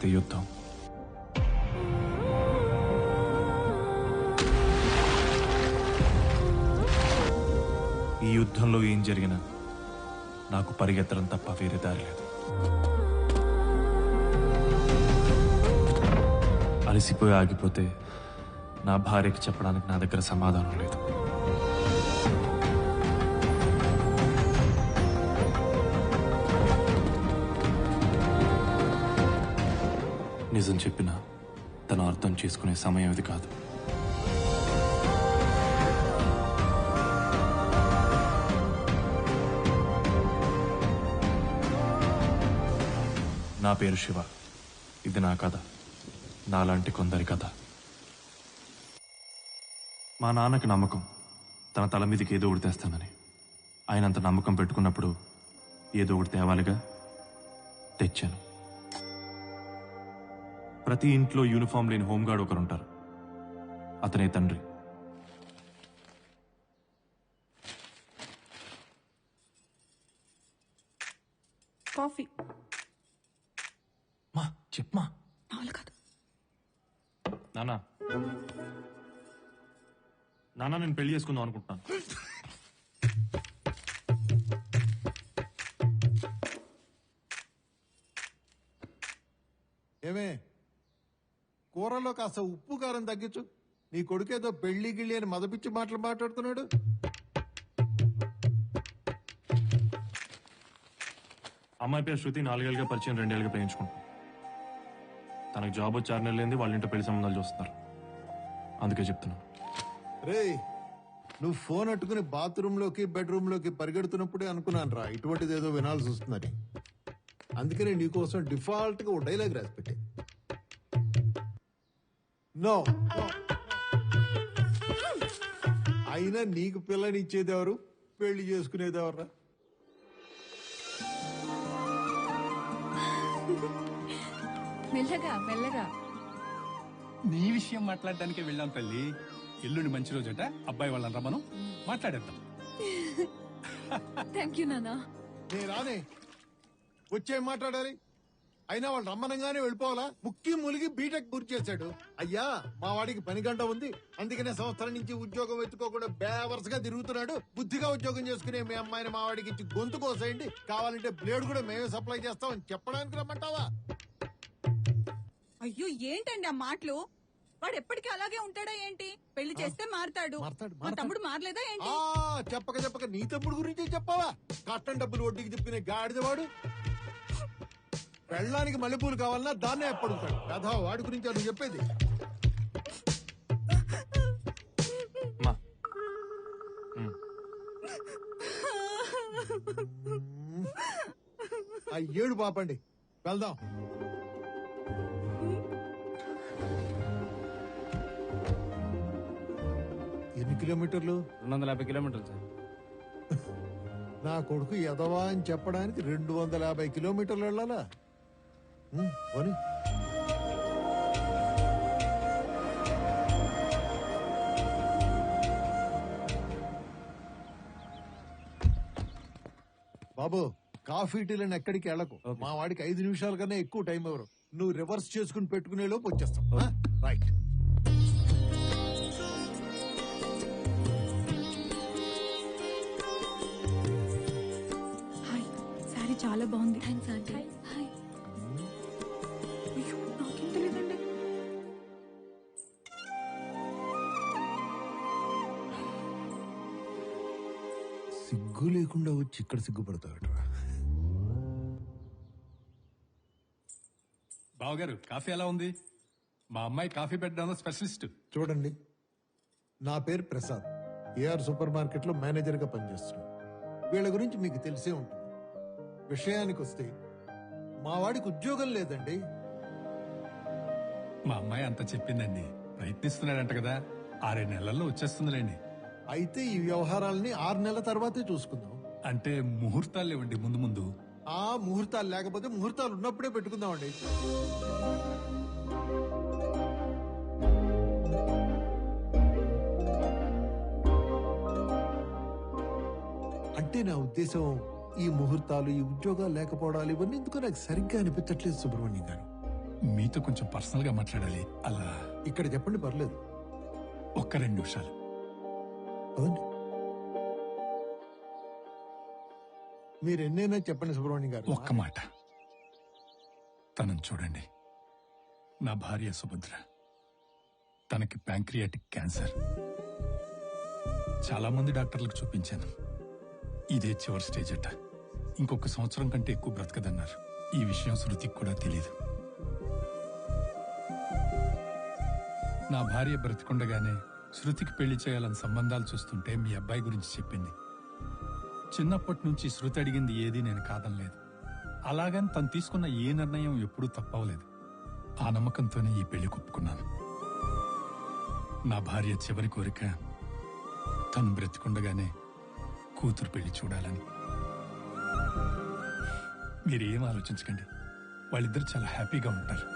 యుద్ధం. ఈ యుద్ధంలో ఏం జరిగినా నాకు పరిగెత్తడం తప్ప వేరే దారి లేదు. అలసిపోయి ఆగిపోతే నా భార్యకి చెప్పడానికి నా దగ్గర సమాధానం లేదు. నిజం చెప్పినా తను అర్థం చేసుకునే సమయం ఇది కాదు. నా పేరు శివ. ఇది నా కథ, నాలాంటి కొందరి కథ. మా నాన్నకి నమ్మకం తన తల మీదకి ఏదో ఒకటి తెస్తానని. ఆయన అంత నమ్మకం పెట్టుకున్నప్పుడు ఏదో ఒకటి తేవాలిగా. తెచ్చాను. ప్రతి ఇంట్లో యూనిఫామ్ లేని హోంగార్డ్ ఒకరుంటారు. అతనే తండ్రి. కాఫీ మా చెప్పమా. కాదు. నానా నానా నేను పెళ్లి చేసుకుందాం అనుకుంటున్నాను. ఏమే, కూరలో కాస్త ఉప్పు కారం తగ్గించు. నీ కొడుకేదో పెళ్లి గిళ్ళి అని మదపిచ్చి మాటలు మాట్లాడుతున్నాడు. అమ్మాయి పేరు శృతి. 4 ఏళ్ళుగా పరిచయం, 2 ఏళ్ళుగా ప్రేమించుకుంటాం. తనకు జాబ్ వచ్చి 6 నెలలు లేని వాళ్ళ ఇంట్లో పెళ్లి సంబంధాలు చూస్తున్నారు. అందుకే చెప్తున్నాను. రే, నువ్వు ఫోన్ అట్టుకుని బాత్రూమ్ లోకి బెడ్రూమ్ లోకి పరిగెడుతున్నప్పుడే అనుకున్నాను రా ఇటువంటిది ఏదో వినాల్సి వస్తుందని. అందుకనే నీకోసం డిఫాల్ట్ గా ఓ డైలాగ్ రాసి పెట్టే. నో, అయినా నీకు పిల్లనిచ్చేదెవరు, పెళ్లి చేసుకునేదెవర్రా? మెల్లగా మెల్లగా. నీ విషయం మాట్లాడడానికే వెళ్ళాం తల్లి. ఎల్లుండి మంచి రోజట, అబ్బాయి వాళ్ళని రమ్మను, మాట్లాడేద్దాం. థ్యాంక్ యూ నానా. నే రానే, వచ్చే మాట్లాడాలి. అయినా వాళ్ళు రమ్మనంగానే వెళ్ళిపోవాలా? ముక్కి ములిగి బీటెక్ పూర్తి చేశాడు. అయ్యా, మా వాడికి పని గంట ఉంది, అందుకనే సంవత్సరం నుంచి ఉద్యోగం ఎత్తుకోకుండా బేవర్స్ గా తిరుగుతున్నాడు. బుద్ధిగా ఉద్యోగం చేసుకునే మీ అమ్మాయిని మా వాడికి ఇచ్చి గొంతు కోసేయండి, కావాలంటే బ్లేడ్ కూడా మేమే సప్లై చేస్తామని చెప్పడానికి రమ్మంటావా? అయ్యో, ఏంటండి ఆ మాటలు? వాడు ఎప్పటికీ అలాగే ఉంటాడా ఏంటి? పెళ్లి చేస్తే మారతాడు. మా తమ్ముడు మారలేదా ఏంటి? చెప్పక చెప్పక నీ తమ్ముడు గురించి చెప్పావా? కట్టం డబ్బులు వడ్డీకి తిప్పిన గాడిదవాడు. పెళ్ళానికి మల్లెపూలు కావాలన్నా దాన్నే ఎప్పుడుతాడు కథ. వాడి గురించి అని చెప్పేది. ఆ ఏడు పాపండి, వెళ్దాం. ఎన్ని కిలోమీటర్లు? 250 కిలోమీటర్లు సార్. నా కొడుకు ఎదవా అని చెప్పడానికి 250 కిలోమీటర్లు వెళ్ళాలా? పోనీ. బాబు, కాఫీ టీలను ఎక్కడికి వెళ్ళకు. మా వాడికి 5 నిమిషాల కన్నా ఎక్కువ టైం ఎవరు. నువ్వు రివర్స్ చేసుకుని పెట్టుకునే లోపు వచ్చేస్తాం. రైట్. హాయ్, సారీ చాలా బాగుంది. Thanks aunty. హాయ్. అయ్యో, నాకేం తెలియదండి. సిగ్గు లేకుండా వచ్చి ఇక్కడ సిగ్గుపడతాడు. బావగారు, కాఫీ ఎలా ఉంది? మా అమ్మాయి కాఫీ పెట్టడంలో స్పెషలిస్ట్. చూడండి, నా పేరు ప్రసాద్. ఏఆర్ సూపర్ మార్కెట్ లో మేనేజర్ గా పనిచేస్తున్నాను. వీళ్ళ గురించి మీకు తెలిసే ఉంటుంది. విషయానికి వస్తే మా వాడికి ఉద్యోగం లేదండి. మా అమ్మాయి అంత చెప్పిందండి. ప్రయత్నిస్తున్నాడంట కదా, 6 నెలల్లో వచ్చేస్తుందిలేండి. అయితే ఈ వ్యవహారాలని 6 నెలల తర్వాతే చూసుకుందాం. అంటే ముహూర్తాలు ఇవ్వండి ముందు ముందు. ఆ ముహూర్తాలు లేకపోతే ముహూర్తాలు ఉన్నప్పుడే పెట్టుకుందామండి. అంటే నా ఉద్దేశం, ఈ ముహూర్తాలు, ఈ ఉద్యోగాలు లేకపోవడాలు ఇవన్నీ ఎందుకో నాకు సరిగ్గా అనిపించట్లేదు సుబ్రహ్మణ్యం గారు. మీతో కొంచెం పర్సనల్ గా మాట్లాడాలి. అలా ఇక్కడ చెప్పండి, పర్లేదు. ఒక్క 2 నిమిషాలు. అవును. మీరు ఎన్నైనా చెప్పండి సుబ్రహ్మణ్యం గారు. ఒక్క మాట. తనని చూడండి. నా భార్య సుభద్ర. తనకి ప్యాంక్రియాటిక్ క్యాన్సర్. చాలా మంది డాక్టర్లకు చూపించాను. ఇదే చివరి స్టేజ్ అట. ఇంకొక సంవత్సరం కంటే ఎక్కువ బ్రతకదన్నారు. ఈ విషయం శృతికి కూడా తెలియదు. నా భార్య బ్రతికుండగానే శృతికి పెళ్లి చేయాలని సంబంధాలు చూస్తుంటే మీ అబ్బాయి గురించి చెప్పింది. చిన్నప్పటి నుంచి శృతి అడిగింది ఏదీ నేను కాదనలేదు. అలాగని తను తీసుకున్న ఏ నిర్ణయం ఎప్పుడూ తప్పవలేదు. ఆ నమ్మకంతోనే ఈ పెళ్లి ఒప్పుకున్నాను. నా భార్య చివరి కోరిక తను బ్రతికుండగానే కూతురు పెళ్లి చూడాలని. మీరేం ఆలోచించకండి. వాళ్ళిద్దరు చాలా హ్యాపీగా ఉంటారు.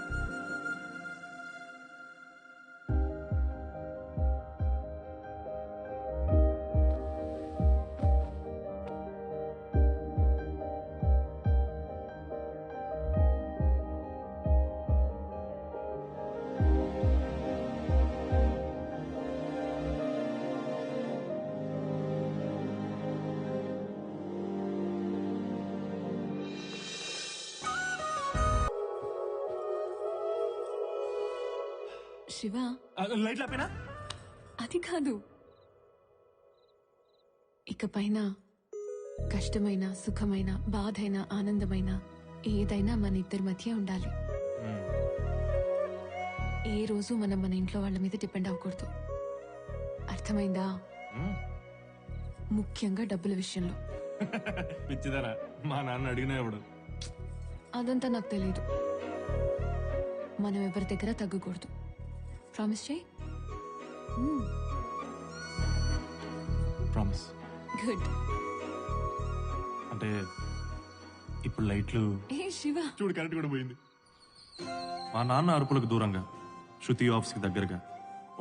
శివ, లైట్లు ఆపేనా? అది కాదు. ఇకపైన కష్టమైన, సుఖమైన, బాధైన, ఆనందమైన ఏదైనా మన ఇద్దరి మధ్య ఉండాలి. ఏ రోజు మనం మన ఇంట్లో వాళ్ళ మీద డిపెండ్ అవ్వకూడదు. అర్థమైందా? ముఖ్యంగా డబ్బుల విషయంలో. పిచ్చిదారా, మా నాన్న అడిగినా ఎవడు. అదంతా నాకు తెలియదు. మనం ఎవరి దగ్గర తగ్గకూడదు. ప్రామిస్ చేయి. ప్రామిస్. గుడ్. అంటే ఇప్పుడు లైట్లు ఏ శివ, చూడు, కరెంట్ కూడా పోయింది. మా నాన్న అరుపులకు దూరంగా, శృతి ఆఫీస్కి దగ్గరగా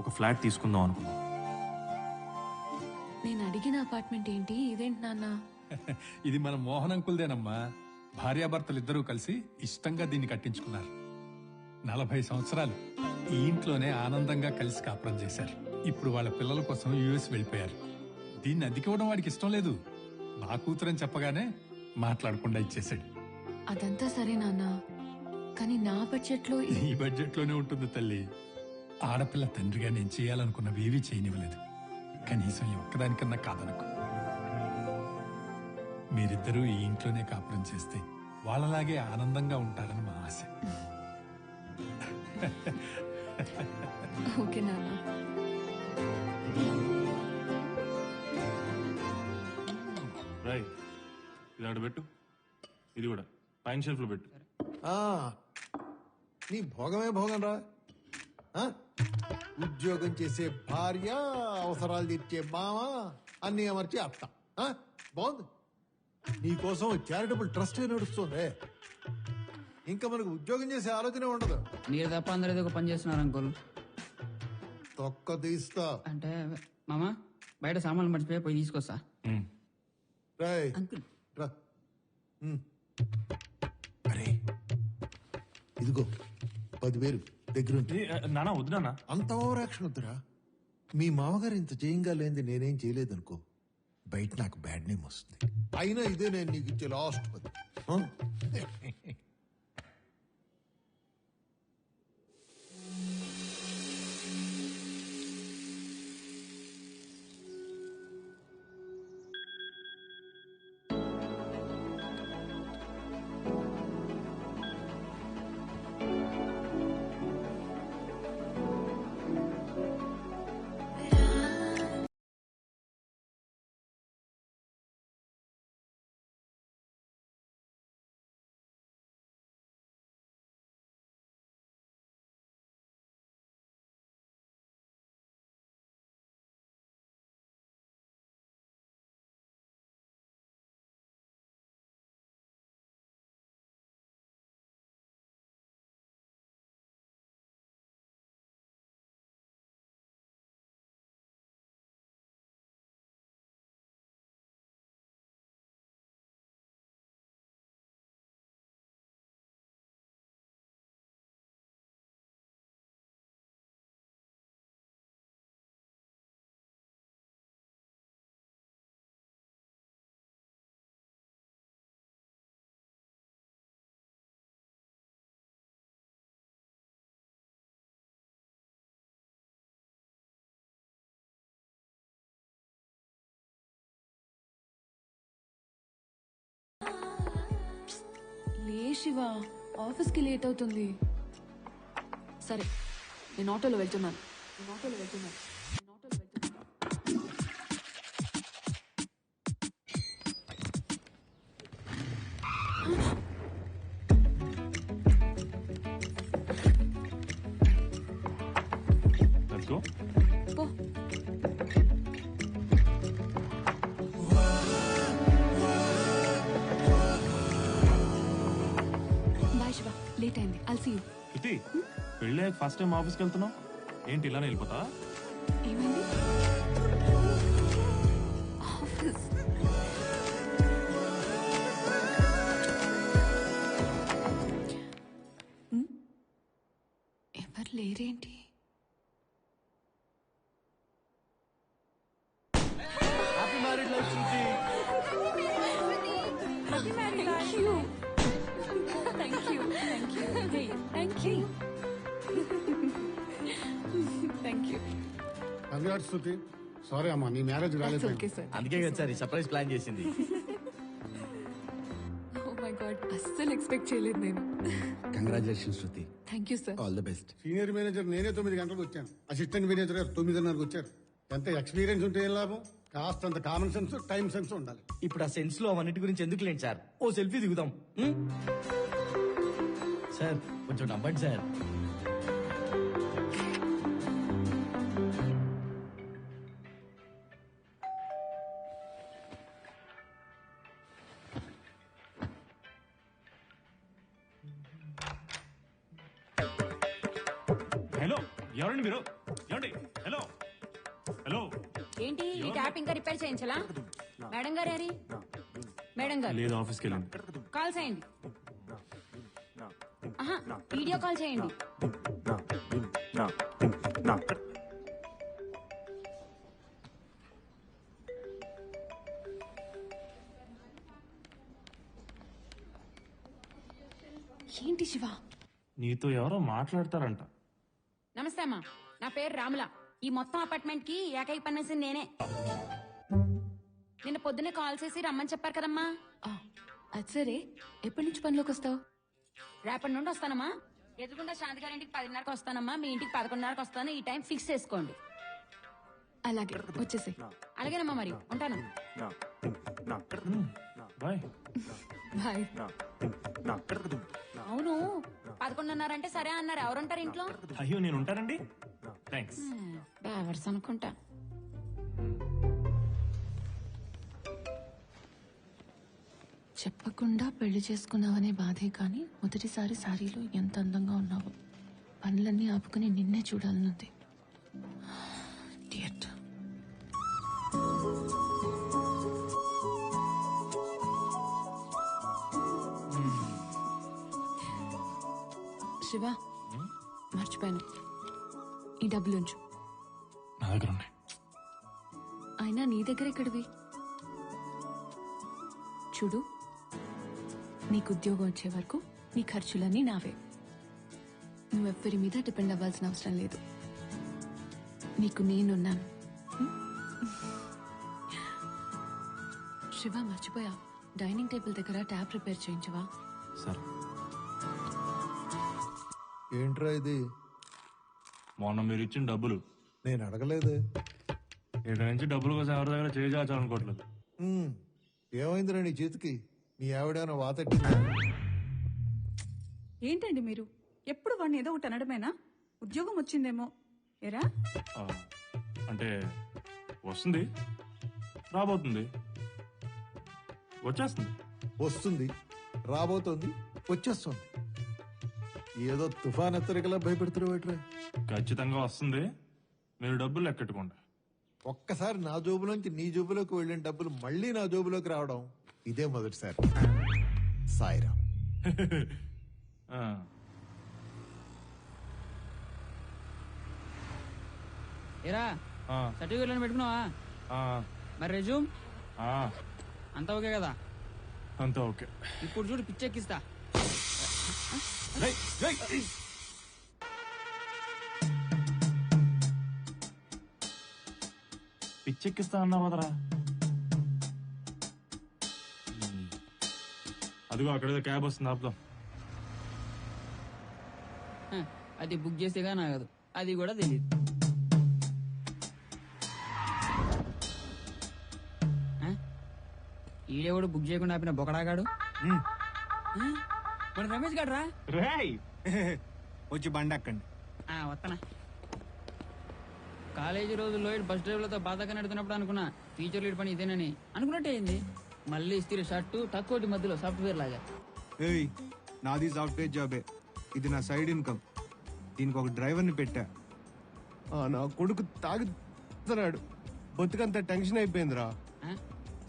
ఒక ఫ్లాట్ తీసుకుందాం అనుకున్నాం. నేను అడిగిన అపార్ట్మెంట్ ఏంటి? ఇదేంటి నాన్న? ఇది మన మోహన్ అంకుల్దేనమ్మా. భార్యాభర్తలు ఇద్దరూ కలిసి ఇష్టంగా దీన్ని కట్టించుకున్నారు. 40 సంవత్సరాలు ఈ ఇంట్లోనే ఆనందంగా కలిసి కాపురం చేశారు. ఇప్పుడు వాళ్ళ పిల్లల కోసం యుఎస్ వెళ్ళిపోయారు. దీన్ని అద్దెకివ్వడం వాడికి ఇష్టం లేదు. నా కూతురని చెప్పగానే మాట్లాడకుండా ఇచ్చేశాడు. అదంతా సరే నాన్న, కానీ నా బడ్జెట్ లో ఈ బడ్జెట్ లోనే ఉంటుంది తల్లి. ఆడపిల్ల తండ్రిగా నేను చేయాలనుకున్నవి ఏవీ చేయనివ్వలేదు. కనీసం ఈ ఒక్కదానికన్నా కాదనుకో. మీరిద్దరూ ఈ ఇంట్లోనే కాపురం చేస్తే వాళ్ళలాగే ఆనందంగా ఉంటారని మా ఆశ. ఓకే నాన్న. రాయ్, ఇది ఆడ పెట్టు. ఇది కూడా పైన షెల్ఫ్ లో పెట్టు. ఆ, నీ భోగమే భోగం రా. ఆ? ఉద్యోగం చేసే భార్య, అవసరాలు తీర్చే మామ, అన్ని అమర్చి అత్త. ఆ? బాగుంది. నీకోసం చారిటబుల్ ట్రస్ట్ నడుస్తుంది. ఇంకా మనకు ఉద్యోగం చేసే ఆలోచన ఉండదు. మీరు తప్ప అందరూ ఏదో ఒక పని చేస్తున్నారు అంకుల్. తొక్క తీస్తా. అంటే మామ బయట సామాన్లు మర్చిపోయి పోయి తీసుకొస్తా. రాయ్ అంకుల్ రా. అరే ఇదిగో 10,000 దగ్గరుంటే. నానా వద్దు నాన్న. అంత ఓవర్ యాక్షన్ వద్దురా. మీ మామగారు ఇంత చేయంగా లేనిది నేనేం చేయలేదనుకో, బయట నాకు బ్యాడ్ నేమ్ వస్తుంది. అయినా ఇదే నేను నీకు ఇచ్చే లాస్ట్ 10. లే శివ, ఆఫీస్కి లేట్ అవుతుంది. సరే, నేను ఆటోలో వెళ్తున్నాను. Let's go. పో. బాయ్ శివ, లేట్ అయింది. I'll see you. శృతి, పెళ్ళి ఫస్ట్ టైం ఆఫీస్కి వెళ్తున్నావు ఏంటి ఇలానే వెళ్ళిపోతా? ఏమైంది? ఆఫీస్. ఎవరు లేరేంటి? హ్యాపీ మ్యారీడ్ లైఫ్ శృతి. కంగ్రాట్స్ శృతి. సారీ అమ్మా, నీ మ్యారేజ్ రాలేదు. అందుకే కదా సార్ ఈ సర్ప్రైజ్ ప్లాన్ చేసింది. Oh my God, అస్సలు ఎక్స్పెక్ట్ చేయలేదు నేను. Congratulation Shruti, thank you sir. All the best. Senior manager నేనే 9 గంటలకు వచ్చాను. అసిస్టెంట్ మేనేజర్ గారు 9:30కు వచ్చారు. ఎంత ఎక్స్పీరియన్స్ ఉంటే ఏం లాభం? కాస్తంత కామన్ సెన్స్, టైం సెన్స్ ఉండాలి. ఇప్పుడు ఆ సెన్స్ లో అవన్నిటి గురించి ఎందుకు లేండి సార్, ఓ సెల్ఫీ దిగుదాం. సార్ కొంచెం నవ్వండి సార్. హలో, ఎవరండి మీరు? ఏమండి? Hello hello. ఏంటి ఈ ట్యాప్ ఇంకా రిపేర్ చేయించలా? మేడం గారు ఏరి? మేడం గారు లేదు, ఆఫీస్కి వెళ్ళండి. కాల్ చేయండి. ఆహా, వీడియో కాల్ చేయండి. ఏంటి శివ? నీతో ఎవరో మాట్లాడతారంట. నమస్తే అమ్మా, నా పేరు రాముల. ఈ మొత్తం అపార్ట్మెంట్ కి ఏకైక పనేసింది నేనే. నిన్న పొద్దునే కాల్ చేసి రమ్మని చెప్పారు కదమ్మా. అది సరే, ఎప్పటి నుంచి పనిలోకి వస్తావు? రేపటి నుండి వస్తానమ్మా. ఎదుగుండా శాంతి గారి ఇంటికి 10:30కి వస్తానమ్మా. మీ ఇంటికి 11:30కి వస్తాను. ఈ టైం ఫిక్స్ చేసుకోండి. అలాగే, వచ్చేసి. అలాగేనమ్మా, మరి ఉంటాను. బాయ్. బాయ్. అవును, 11:30 అంటే సరే అన్నారు. ఎవరుంటారు ఇంట్లో? అయ్యో, నేను ఉంటానండి. థ్యాంక్స్. డ్రైవర్స్ అనుకుంటా. చెప్పకుండా పెళ్లి చేసుకున్నావనే బాధే కానీ మొదటిసారి సారీలో ఎంత అందంగా ఉన్నావు. పనులన్నీ ఆపుకుని నిన్నే చూడాలనుంది. Idiot. శివ, మర్చిపోయాను. ఈ డబ్బులుంచు. నా దగ్గర ఉన్నాయి. అయినా నీ దగ్గర ఎక్కడివి? చూడు, నీకు ఉద్యోగం వచ్చే వరకు నీ ఖర్చులన్నీ నావే. నువ్వెవ్వరి మీద డిపెండ్ అవ్వాల్సిన అవసరం లేదు. నీకు నేనున్నాను. శివ, మర్చిపోయా, డైనింగ్ టేబుల్ దగ్గర ట్యాప్ రిపేర్ చేయించవా? సరే. ఏంట్రా ఇది? మొన్న మీరు ఇచ్చిన డబ్బులు. నేను అడగలేదు. ఇక్కడ నుంచి డబ్బుల కోసం ఎవరి దగ్గర చేయాలనుకోవట్లేదు. ఏమైందిరా నీ చేతికి? మీ ఆవిడేమైనా వాతెట్టిందా? ఏంటండి మీరు ఎప్పుడు వాడిని ఏదో ఒకటి అనడమేనా? ఉద్యోగం వచ్చిందేమో ఎరా? అంటే వస్తుంది, రాబోతుంది, వచ్చేస్తుంది. వస్తుంది, రాబోతోంది, వచ్చేస్తుంది. ఏదో తుఫాన్ హెచ్చరికలా భయపెడుతున్నావు. ఖచ్చితంగా వస్తుంది. మీరు డబ్బులు లెక్కెట్టుకోండి. ఒక్కసారి నా జోబులోంచి నీ జోబులోకి వెళ్ళిన డబ్బులు మళ్ళీ నా జోబులోకి రావడం ఇదే మొదటిసారి. సాయిరామ్. ఆ. ఏరా, ఆ. సర్టిఫికేట్ పెట్టుకున్నావా? ఆ. మరి రెజ్యూమ్ ఆ. అంతా ఓకే కదా? అంతా ఓకే. ఇప్పుడు చూడు, పిచ్చెక్కిస్తా. పిచ్చెక్కిస్తా అన్నా వదరా. అదిగో అక్కడేదో క్యాబ్ వస్తుంది ఆపుదాం. అది బుక్ చేసేగా నాగదు, అది కూడా తెలియదు. ఈడేవాడు బుక్ చేయకుండా ఆపిన బొకడాగాడు. మన రమేష్ గాడు రా. వచ్చి బండి అక్కండి. వస్తానా. కాలేజీ రోజుల్లో బస్ డ్రైవర్లతో బాధగా నడుతున్నప్పుడు అనుకున్నా టీచర్ లీడ్ పని ఇదేనని. అనుకున్నట్టే అయింది. మళ్ళీ ఇస్త్రీ షర్టు తక్కువ మధ్యలో సాఫ్ట్వేర్ లాగా. ఏయ్, నాది సాఫ్ట్వేర్ జాబే. ఇది నా సైడ్ ఇన్కమ్. దీనికి ఒక డ్రైవర్ని పెట్టా. నా కొడుకు తాగుతున్నాడు. బతుకంతా టెన్షన్ అయిపోయిందిరా.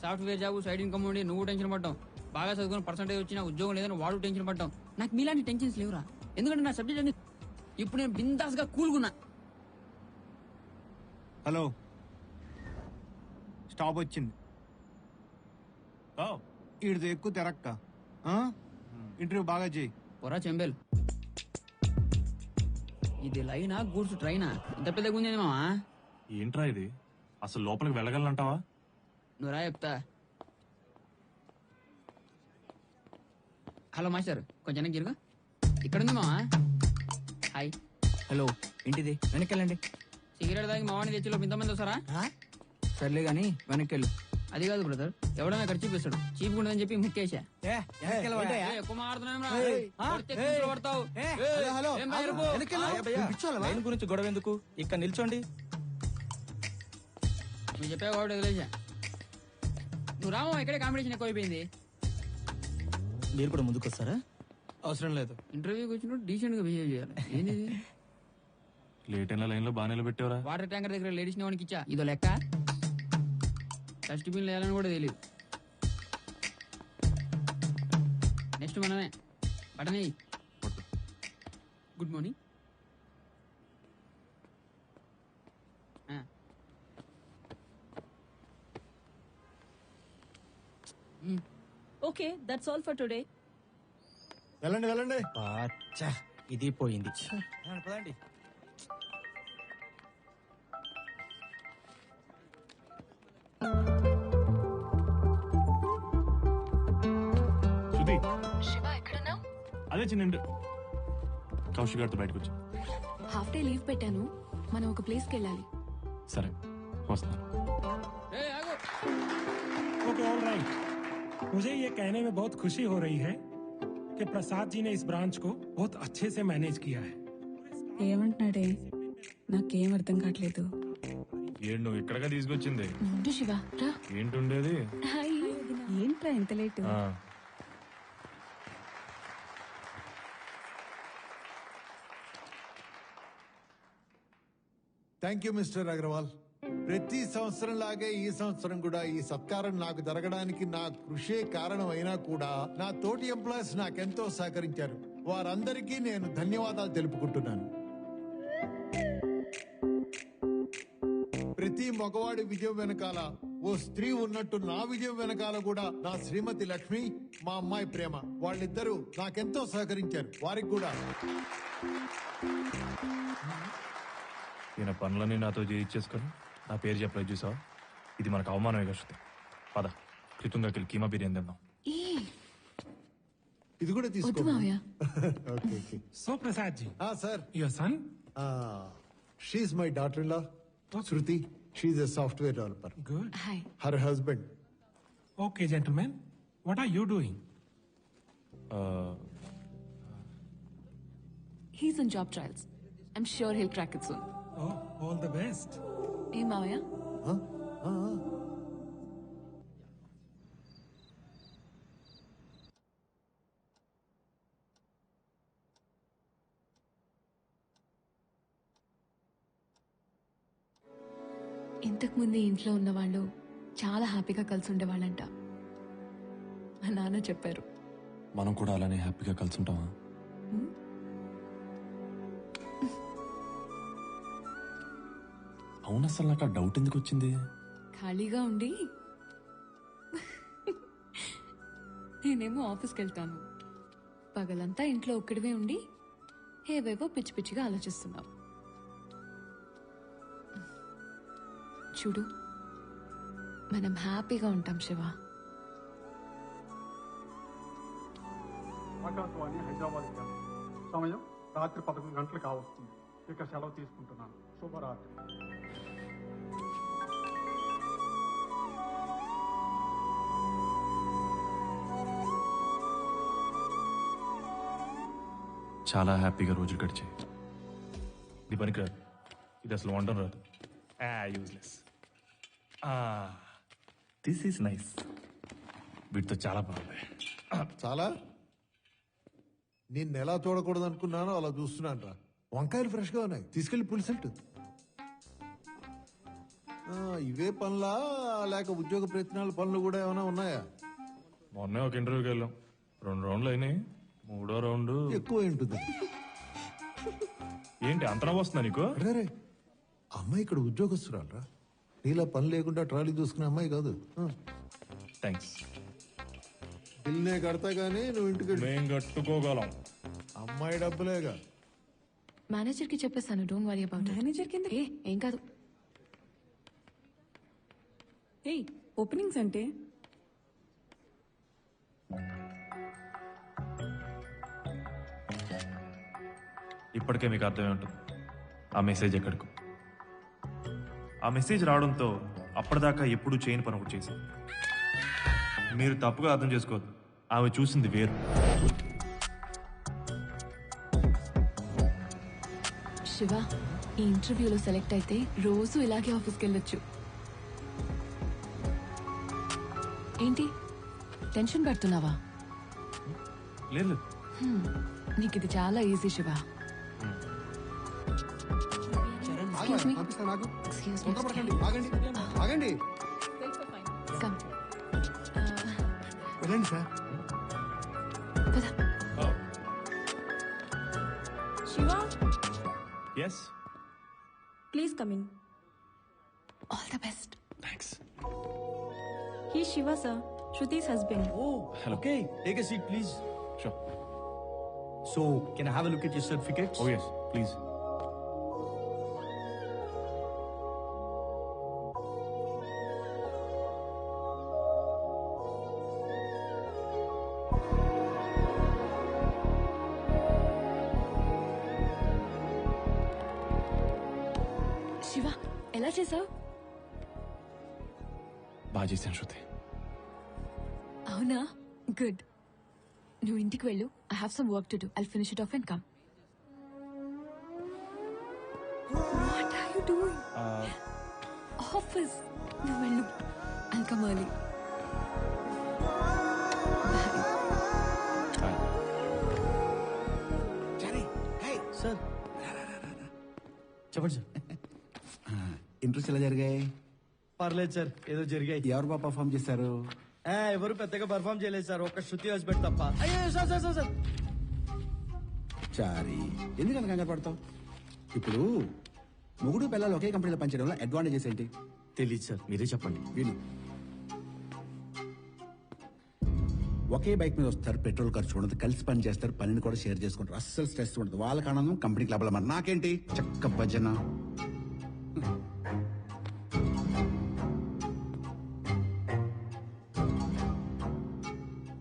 సాఫ్ట్వేర్ జాబ్ సైడ్ ఇన్కమ్ ఉండి నువ్వు టెన్షన్ పడ్డావు. బాగా చదువుకుని పర్సెంటేజ్ వచ్చినా ఉద్యోగం లేదని వాడు టెన్షన్ పడ్డావు. నాకు మీలాంటి టెన్షన్స్ లేవురా. ఎందుకంటే నా సబ్జెక్ట్ అన్ని ఇప్పుడు నేను బిందాస్ గా కూల్గున్నా. హలో, స్టాప్ వచ్చింది. ఈడితో ఎక్కువ తెరక్క. ఇంటర్వ్యూ బాగా చేయి. పొరా చెంబేల్. ఇది లైనా గూడ్స్ ట్రైనా? ఇంత పెద్దగా ఉంది మావా. ఏంట్రా ఇది? అసలు లోపలికి వెళ్ళగలంటావా? నువ్వు రా చెప్తా. హలో మాస్టర్, కొంచెం జరుగు. ఇక్కడ ఉంది మావా. హాయ్. హలో, ఏంటిది? వెనక్కి వెళ్ళండి. సిగరెట్ తాగి మావాడిని తెచ్చిలో ఇంతమంది వస్తారా? సర్లే గాని వెనక్కి వెళ్ళు. అది కాదు బ్రదర్, ఎవడైనా ఖర్చు చూపిస్తాడు. చీప్ ఉండదని చెప్పి ముక్కేసా. ఎక్కువ మాట్లాడుతున్నావు. లైన్ గురించి గొడవ ఎందుకు? ఇక్కడ నిల్చోండి. నువ్వు చెప్పావు కాబట్టి వదిలేసా. నువ్వు రామో, ఇక్కడే కాంపిటీషన్ ఎక్కువైపోయింది. మీరు కూడా ముందుకు వస్తారా? అవసరం లేదు. ఇంటర్వ్యూకి వచ్చినప్పుడు డీసెంట్ గా బిహేవ్ చేయాలి. ఏంది లేట్ అయిన లైన్ లో బాగా నిలబెట్టావరా? వాటర్ ట్యాంకర్ దగ్గర లేడీస్ వానికి ఇచ్చా. ఇదో లెక్క. డస్ట్బిన్ వేయాలని కూడా తెలియదు. నెక్స్ట్ మనమే. బటనే. Good morning. Okay, that's all for today. వెళ్ళండి వెళ్ళండి. ఇది పోయింది. పదండి. శృతి, శివ ఎక్కడున్నావు? అదే చిన్న కౌశిక్ గారితో బయటకు వచ్చా. హాఫ్ డే లీవ్ పెట్టాను. మనం ఒక ప్లేస్కి వెళ్ళాలి. సరే వస్తాను. Okay all right. मुझे ये कहने में बहुत खुशी हो रही है कि प्रसाद जी ने इस ब्रांच को बहुत अच्छे से मैनेज किया है। ఏమంటున్నాడే? నాకేం అర్థం కావట్లేదు. ఏంటి నువ్వు ఇక్కడగా తీసుకొచ్చింది? ఉండు శివ, రా. ఏంటుండేది? హాయ్. ఏంట్రా ఇంత late? Thank you mister Agarwal. ప్రతి సంవత్సరం లాగే ఈ సంవత్సరం కూడా ఈ సత్కారం నాకు జరగడానికి నా కృషే కారణం అయినా కూడా నా తోటి ఎంప్లాయీస్ నాకెంతో సహకరించారు. వారందరికీ నేను ధన్యవాదాలు తెలుపుకుంటున్నాను. ప్రతి మగవాడి విజయం వెనకాల ఓ స్త్రీ ఉన్నట్టు నా విజయం వెనకాల కూడా నా శ్రీమతి లక్ష్మి, మా అమ్మాయి ప్రేమ, వాళ్ళిద్దరూ నాకెంతో సహకరించారు. వారికి కూడా ఈయన పనులన్నీ నాతో చేయించేసుకొని నా పేరు చెప్పలేదు చూసావా? ఇది మనకు అవమానమే కష్టం. పద కృతంగాకి కీమా బిర్యానీ తిందాం. ఇది కూడా వద్దు తీసుకో. మావయ్య. Okay okay. So Prasad ji, sir, your son? She's my daughter in law Shruti. She's a software developer. Good. Hi. Her husband. Okay, gentlemen, what are you doing? He's in job trials. I'm sure he'll crack it soon. Oh, all the best. ఏ మావయ్య? ఇంతకు ముందు ఇంట్లో ఉన్న వాళ్ళు చాలా హ్యాపీగా కలిసి ఉండేవాళ్ళంట. మా నాన్న చెప్పారు. మనం కూడా అలానే హ్యాపీగా కలిసి ఉంటామా? అవును, అసలు నాకు ఆ డౌట్ ఎందుకు వచ్చింది? ఖాళీగా ఉండి నేనేమో ఆఫీస్కి వెళ్తాను. పగలంతా ఇంట్లో ఒక్కడివే ఉండి ఏవేవో పిచ్చి పిచ్చిగా ఆలోచిస్తున్నావు. చూడు, మనం హ్యాపీగా ఉంటాం శివ. ఆకాశవాణి హైదరాబాద్ కేంద్రం. సమయం రాత్రి 11 గంటలు కావస్తుంది. ఇక సెలవు తీసుకుంటున్నాను. శుభరాత్రి. చాలా హ్యాపీగా రోజులు గడిచాయి. ఇది పనికిరాదు, ఇది అసలు వండడం రాదు. యూజ్లెస్. This is nice. వీటితో చాలా బాగుంది. చాలా నేను ఎలా చూడకూడదు అనుకున్నానో అలా చూస్తున్నాను రా. వంకాయలు ఫ్రెష్ గా ఉన్నాయి, తీసుకెళ్లి పులిసెట్టు. ఇవే పనులా లేక ఉద్యోగ ప్రయత్నాల పనులు కూడా ఏమైనా ఉన్నాయా? మొన్నే ఒక ఇంటర్వ్యూకి వెళ్ళాం, 2 రౌండ్లు అయినాయి. 3వ రౌండ్ ఎక్కువ ఉంటుంది. ఏంటి అంతరం వస్తుందా నీకు? రే అమ్మాయి ఇక్కడ ఉద్యోగస్తురాలరా, నీలా పని లేకుండా ట్రాలీ చూసుకునే అమ్మాయి కాదు. థ్యాంక్స్. బిల్నే కడతా గానీ నువ్వు ఇంటికి మేం కట్టుకోగలం. అమ్మాయి డబ్బులేగా. మేనేజర్ కి చెప్పేస్తాను, డోంట్ వరీ అబౌట్. మేనేజర్ కింద ఏం కాదు. ఓపెనింగ్స్ అంటే ఇప్పటికే మీకు అర్థమే ఉంటుంది ఆ మెసేజ్ ఎక్కడికో. ఆ మెసేజ్ రావడంతో అప్పటిదాకా ఎప్పుడు చేయని పని ఒకటి చేశాను. మీరు తప్పుగా అర్థం చేసుకోవద్దు, ఆమె చూసింది వేరు. శివ, ఈ ఇంటర్వ్యూలో సెలెక్ట్ అయితే రోజు ఇలాగే ఆఫీస్కి వెళ్ళొచ్చు. ఏంటి టెన్షన్ పడుతున్నావా? లేదు. నీకు ఇది చాలా easy Shiva. Excuse me. Excuse me. ఆగండి Come. వెళ్ళండి సార్. పద. Shiva, yes, please come in. All the best. Thanks. He Shiva sir, Shruti's husband. Oh, okay. Take a seat, please. Sure. So, can I have a look at your certificates? Oh yes please. Shiva, ఎలా చేసావు? బాగా చేశాను శృతి. అవునా? Good. నువ్వు ఇంటికి వెళ్ళు. I have some work to do. I'll finish it off and come. What are you doing? Office. నువ్వు వెళ్ళు. I'll come early. సార్ చెప్పండి సార్. ఇంట్రెస్ట్ ఎలా జరిగాయి? పర్లేదు సార్, ఏదో జరిగాయి. ఎవరు బాగా పర్ఫామ్ చేశారు? ఎవరు పెద్దగా పర్ఫామ్ చేయలేదు సార్, ఒక్క శృతి హస్బెండ్ తప్ప. అయ్యో సార్ సార్ సార్ సార్. చారి, ఎందుకంత కంగారు పడతావు? ఇప్పుడు మొగుడు పిల్లలు ఒకే కంపెనీలో పనిచేయడం వల్ల అడ్వాంటేజెస్ ఏంటి? తెలీదు సార్, మీరే చెప్పండి. విను, ఒకే బైక్ మీద వస్తారు, పెట్రోల్ ఖర్చు ఉండదు, కలిసి పని చేస్తారు, పనిని కూడా షేర్ చేసుకుంటారు, అస్సలు స్ట్రెస్ ఉండదు. వాళ్ళకి ఆనందం, కంపెనీకి లాభాలు. మరి నాకేంటి చక్క భజన.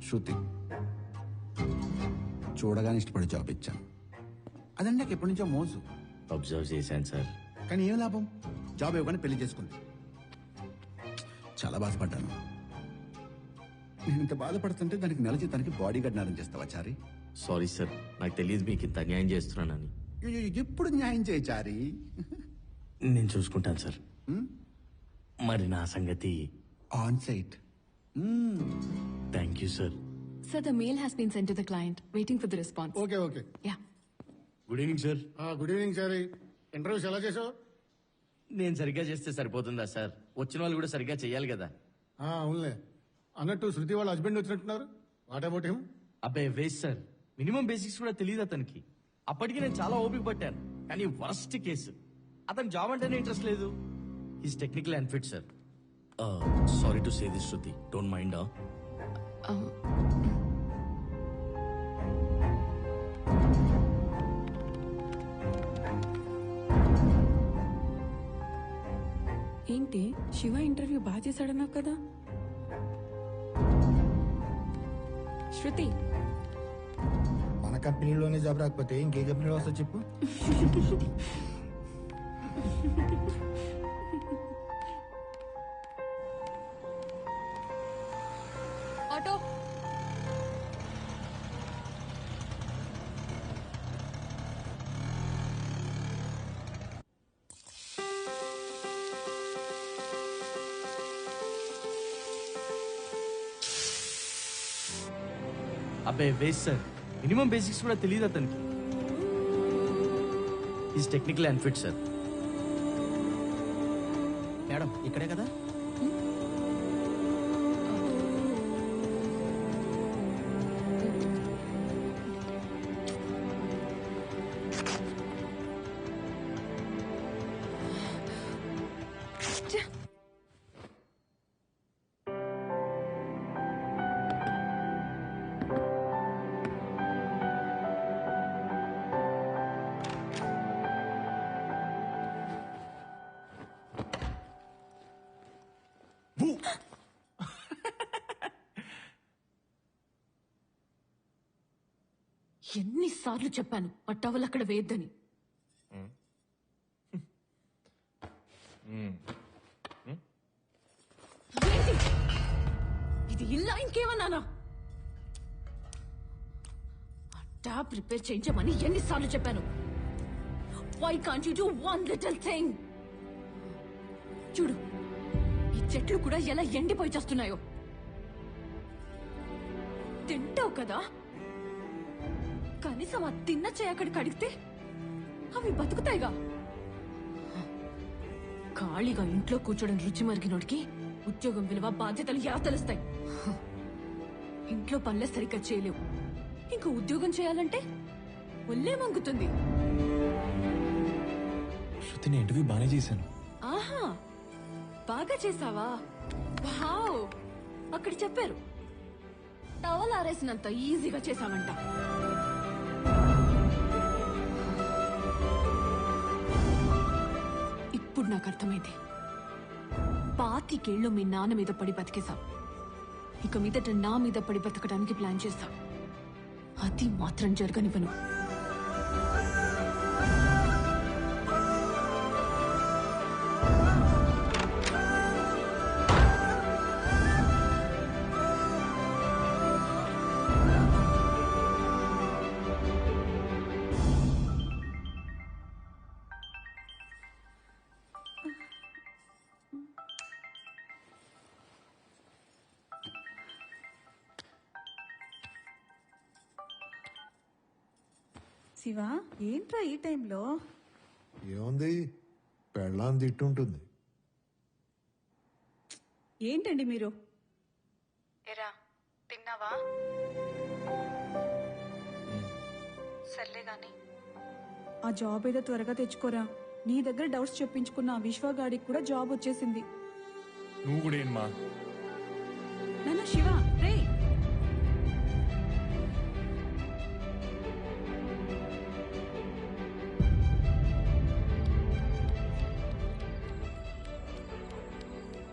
శృతి, చూడగానే ఇష్టపడి జాబ్ ఇచ్చాను. అదండి నాకు ఎప్పటి నుంచో మోజు. అబ్జర్వ్ చేశాను సార్. కానీ ఏం లాభం? జాబ్ ఇవ్వగానే పెళ్లి చేసుకుంది. చాలా బాధపడ్డాను. నేను ఇంత బాధపడుతుంటే దానికి నెల జీతానికి బాడీ గార్డ్ అరేంజ్ చేస్తావా చారి? సారీ సార్, నాకు తెలియదు మీకు ఇంత అన్యాయం చేస్తున్నానని. ఎప్పుడు న్యాయం చేయి చారి. నేను చూసుకుంటాను సార్. మరి నా సంగతి on site. Thank you sir. Sir, the mail has been sent to the client. Waiting for the response. Okay okay. Yeah. Good evening sir. Good evening sir. Interviews ఎలా చేసావు? నేను సరిగ్గా చేస్తే సరిపోతుందా సార్? వచ్చిన వాళ్ళు కూడా సరిగ్గా చెయ్యాలి కదా. అవునులే. అన్నట్టు శృతి వాళ్ళ హస్బెండ్ వచ్చినట్టున్నారు. What about him? అబ్బాయి వేస్ట్ సార్, మినిమం బేసిక్స్ కూడా తెలియదు అతనికి. అప్పటికి నేను చాలా ఓపిక పట్టాను, కానీ వర్స్ట్ కేసు. అతను జాబ్ అంటేనే ఇంట్రెస్ట్ లేదు. Is technical unfit sir. Sorry to say this Shruti, don't mind. ఏంటి శివ ఇంటర్వ్యూ బాగా చేశాడన్నావు కదా? శృతి, కంపెనీలోనే జాబ్ రాకపోతే ఇంకే కంపెనీలో వస్తా చెప్పు. ఆటో అబ్బాయి వేస్ట్ సార్, మినిమం బేసిక్స్ కూడా తెలియదు అతనికి. Is technical unfit sir. Madam ఇక్కడే కదా? ఎన్నిసార్లు చెప్పాను ఆ టవల్ అక్కడ వేయద్దని. ఏంటి ఇది ఇల్లా ఇంకేమన్నానా? ఆ ట్యాప్ రిపేర్ చేయించమని ఎన్నిసార్లు చెప్పాను. Why can't you do one little thing? చూడు ఈ చెట్లు కూడా ఎలా ఎండిపోయి చేస్తున్నాయో. తింటావు కదా, కనీసం ఆ తిన్న చేయి అక్కడికి అడిగితే అవి బతుకుతాయిగా. ఖాళీగా ఇంట్లో కూర్చోడం రుచి మరిగినోడికి ఉద్యోగం విలువ బాధ్యతలు ఎలా తెలుస్తాయి? ఇంట్లో పనులే సరిగ్గా చేయలేవు, ఇంకా ఉద్యోగం చేయాలంటే ఒళ్ళే మంగుతుంది. శృతిని ఇంటర్వ్యూ బాగానే చేశాను. ఆహా, బాగా చేసావా? వావ్, అక్కడ చెప్పారు టవల్ ఆరేసినంత ఈజీగా చేసావంట. ఇప్పుడు నాకు అర్థమైంది. 25 మీ నాన్న మీద పడి బతికేశావు, ఇక మీదట నా మీద పడి బతకడానికి ప్లాన్ చేశావు. అది మాత్రం జరగనివ్వను. శివ, ఏంట్రా ఈ టైంలో? ఏముంది, పెళ్ళాం తిట్టుంటుంది. ఏంటండి మీరు? ఎరా తిన్నావా? సర్లే గాని ఆ జాబ్ ఏదో త్వరగా తెచ్చుకోరా. నీ దగ్గర డౌట్స్ చెప్పించుకున్న ఆ విశ్వగాడికి కూడా జాబ్ వచ్చేసింది. నువ్వు కూడా ఏమ్మా? నాన్న శివ, రే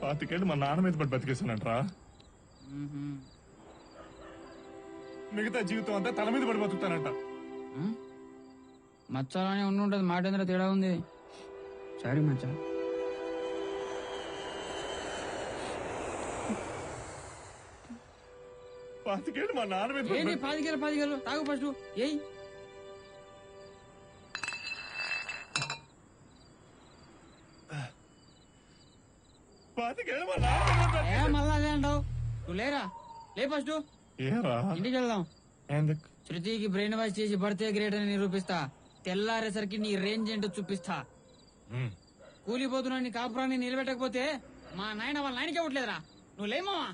పాతికేళ్ళు మా నాన్న మీద పడి బతికేసానంట్రా. మిగతా జీవితం అంతా తల మీద పడి బతుకుతానంట. మచ్చాలనే ఉండుంటది, మాట ఎందులో తేడా ఉంది. సారీ మచ్చా. పాతికేళ్ళు మా నాన్న మీద పడి ఏంటి 10 తాగు ఫస్ట్. ఏయ్ పాతికేళ్ళు మా నాన్న మీద పడి ఏ మళ్ళా అదే అంటావు? నువ్వు లేరా, లే ఫస్ట్. ఏరా ఇంటికి వెళ్దాం. ఎందుకు? శృతికి బ్రెయిన్ వాష్ చేసి బర్త్డే గ్రేట్ అని నిరూపిస్తా. తెల్లారేసరికి నీ రేంజ్ ఏంటో చూపిస్తా. కూలిపోతున్నా నీ కాపురాన్ని నిలబెట్టకపోతే మా నాయన వాళ్ళ నాయనకే ఇవ్వట్లేదురా. నువ్వు లేమావా?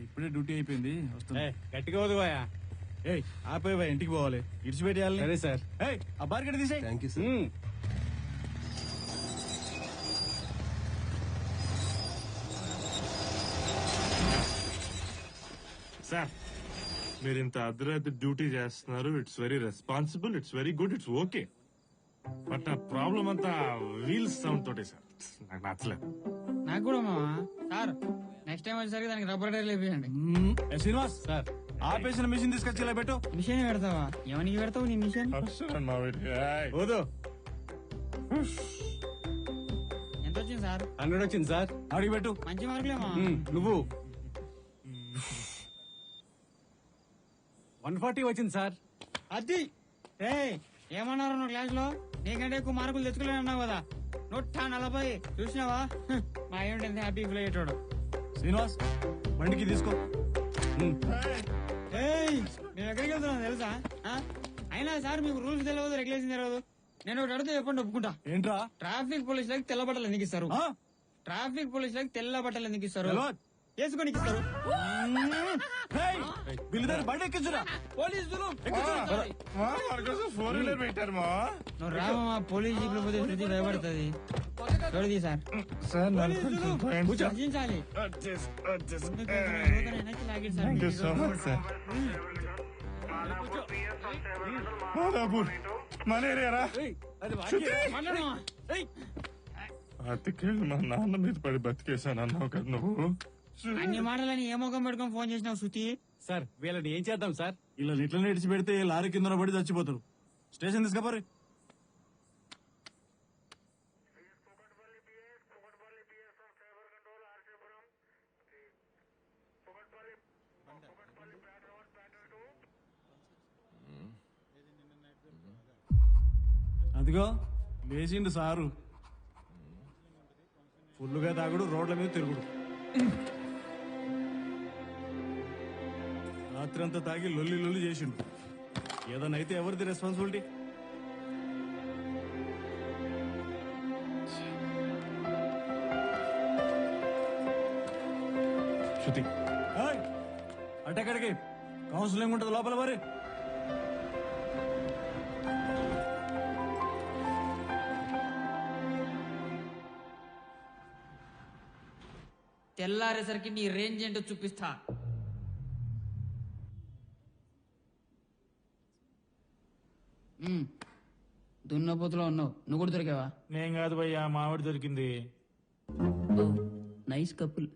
ఇప్పుడే డ్యూటీ అయిపోయింది, వస్తుంది. గట్టిగా వదువాయా. ఆపేవా, ఇంటికి పోవాలి. ఇడిచిపెట్టేయాలి. సరే సార్. ఆ బార్ గడి తీసేయ్. Thank you sir. సార్, మీరు ఇంత అర్ధరాత్రి డ్యూటీ చేస్తున్నారు. It's very responsible, it's very good, it's okay. But ఆ ప్రాబ్లం అంతా వీల్స్ సౌండ్ తోటే సార్. నాకు నచ్చలేదు. నాకు కూడా మావా. సార్ నెక్స్ట్ టైం వచ్చేసరికి దానికి రబ్బర్ టైర్ లేపియండి. శ్రీనివాస్ సార్ ఆపేసిన మిషన్ తీసుకొచ్చి ఇలా పెట్టు. మిషన్ పెడతావా? ఎవరికి పెడతావు నీ మిషన్? ఓదో ఎంత వచ్చింది సార్? 100 వచ్చింది సార్. అడిగి పెట్టు. మంచి మార్కులేమా? నువ్వు 140 వచ్చింది సార్. అది ఏమన్నారు నువ్వు క్లాస్ లో? నీకంటే ఎక్కువ మార్కులు తెచ్చుకోలేను అన్నావు కదా. 140 చూసినావా? మా ఏమిటి హ్యాపీ ఫీల్ అయ్యేటోడు. శ్రీనివాస్ బండికి తీసుకో. మేము ఎక్కడికి వెళ్తున్నాం తెలుసా? అయినా సార్ మీకు రూల్స్ తెలియదు, రెగ్యులేషన్ తెలియదు. నేను ఒకటి అడిగితే చెప్పండి ఒప్పుకుంటా. ఏంట్రా? ట్రాఫిక్ పోలీసులకి తెల్ల బట్టలు ఎందుకు ఇస్తారు? ట్రాఫిక్ పోలీసులకి తెల్ల బట్టలు ఎందుకు ఇస్తారు? వేసుకొని ఇస్తారు. బండి ఎక్కించురా. పోలీసులు ఫోర్ వీలర్ పెట్టారు మా. నువ్వు రామా పోలీస్ జీప్ లో పోతే శృతి భయపడుతుంది. చూడది సార్. రచించాలి. అతికేళ్ళు మా నాన్న మీద పడి బతికేశాను అన్నావు కదా నువ్వు. అన్ని మాటలని ఏ ముఖం పెట్టుకొని ఫోన్ చేసినావు శృతి? సార్ వీళ్ళని ఏం చేద్దాం సార్? ఇలా ఇట్లా నేడిచి పెడితే లారీ కింద పడి చచ్చిపోతారు. స్టేషన్ తీసుకపోరు. అదిగో లేచిండు సారు. ఫుల్లుగా తాగుడు, రోడ్ల మీద తిరుగుడు. రాత్రి అంతా తాగి లొల్లి లొల్లి చేసిండు. ఏదైనా అయితే ఎవరిది రెస్పాన్సిబిలిటీ? శృతి అటెక్కడికి కౌన్సిలింగ్ ఉంటుంది లోపల మరి. తెల్లారేసరికి నీ రేంజ్ ఏంటో చూపిస్తా. దున్నపోతులో ఉన్నావు. నువ్వు కూడా దొరికావా? నేను కాదు భయ్యా, మావిడి దొరికింది. Nice couple.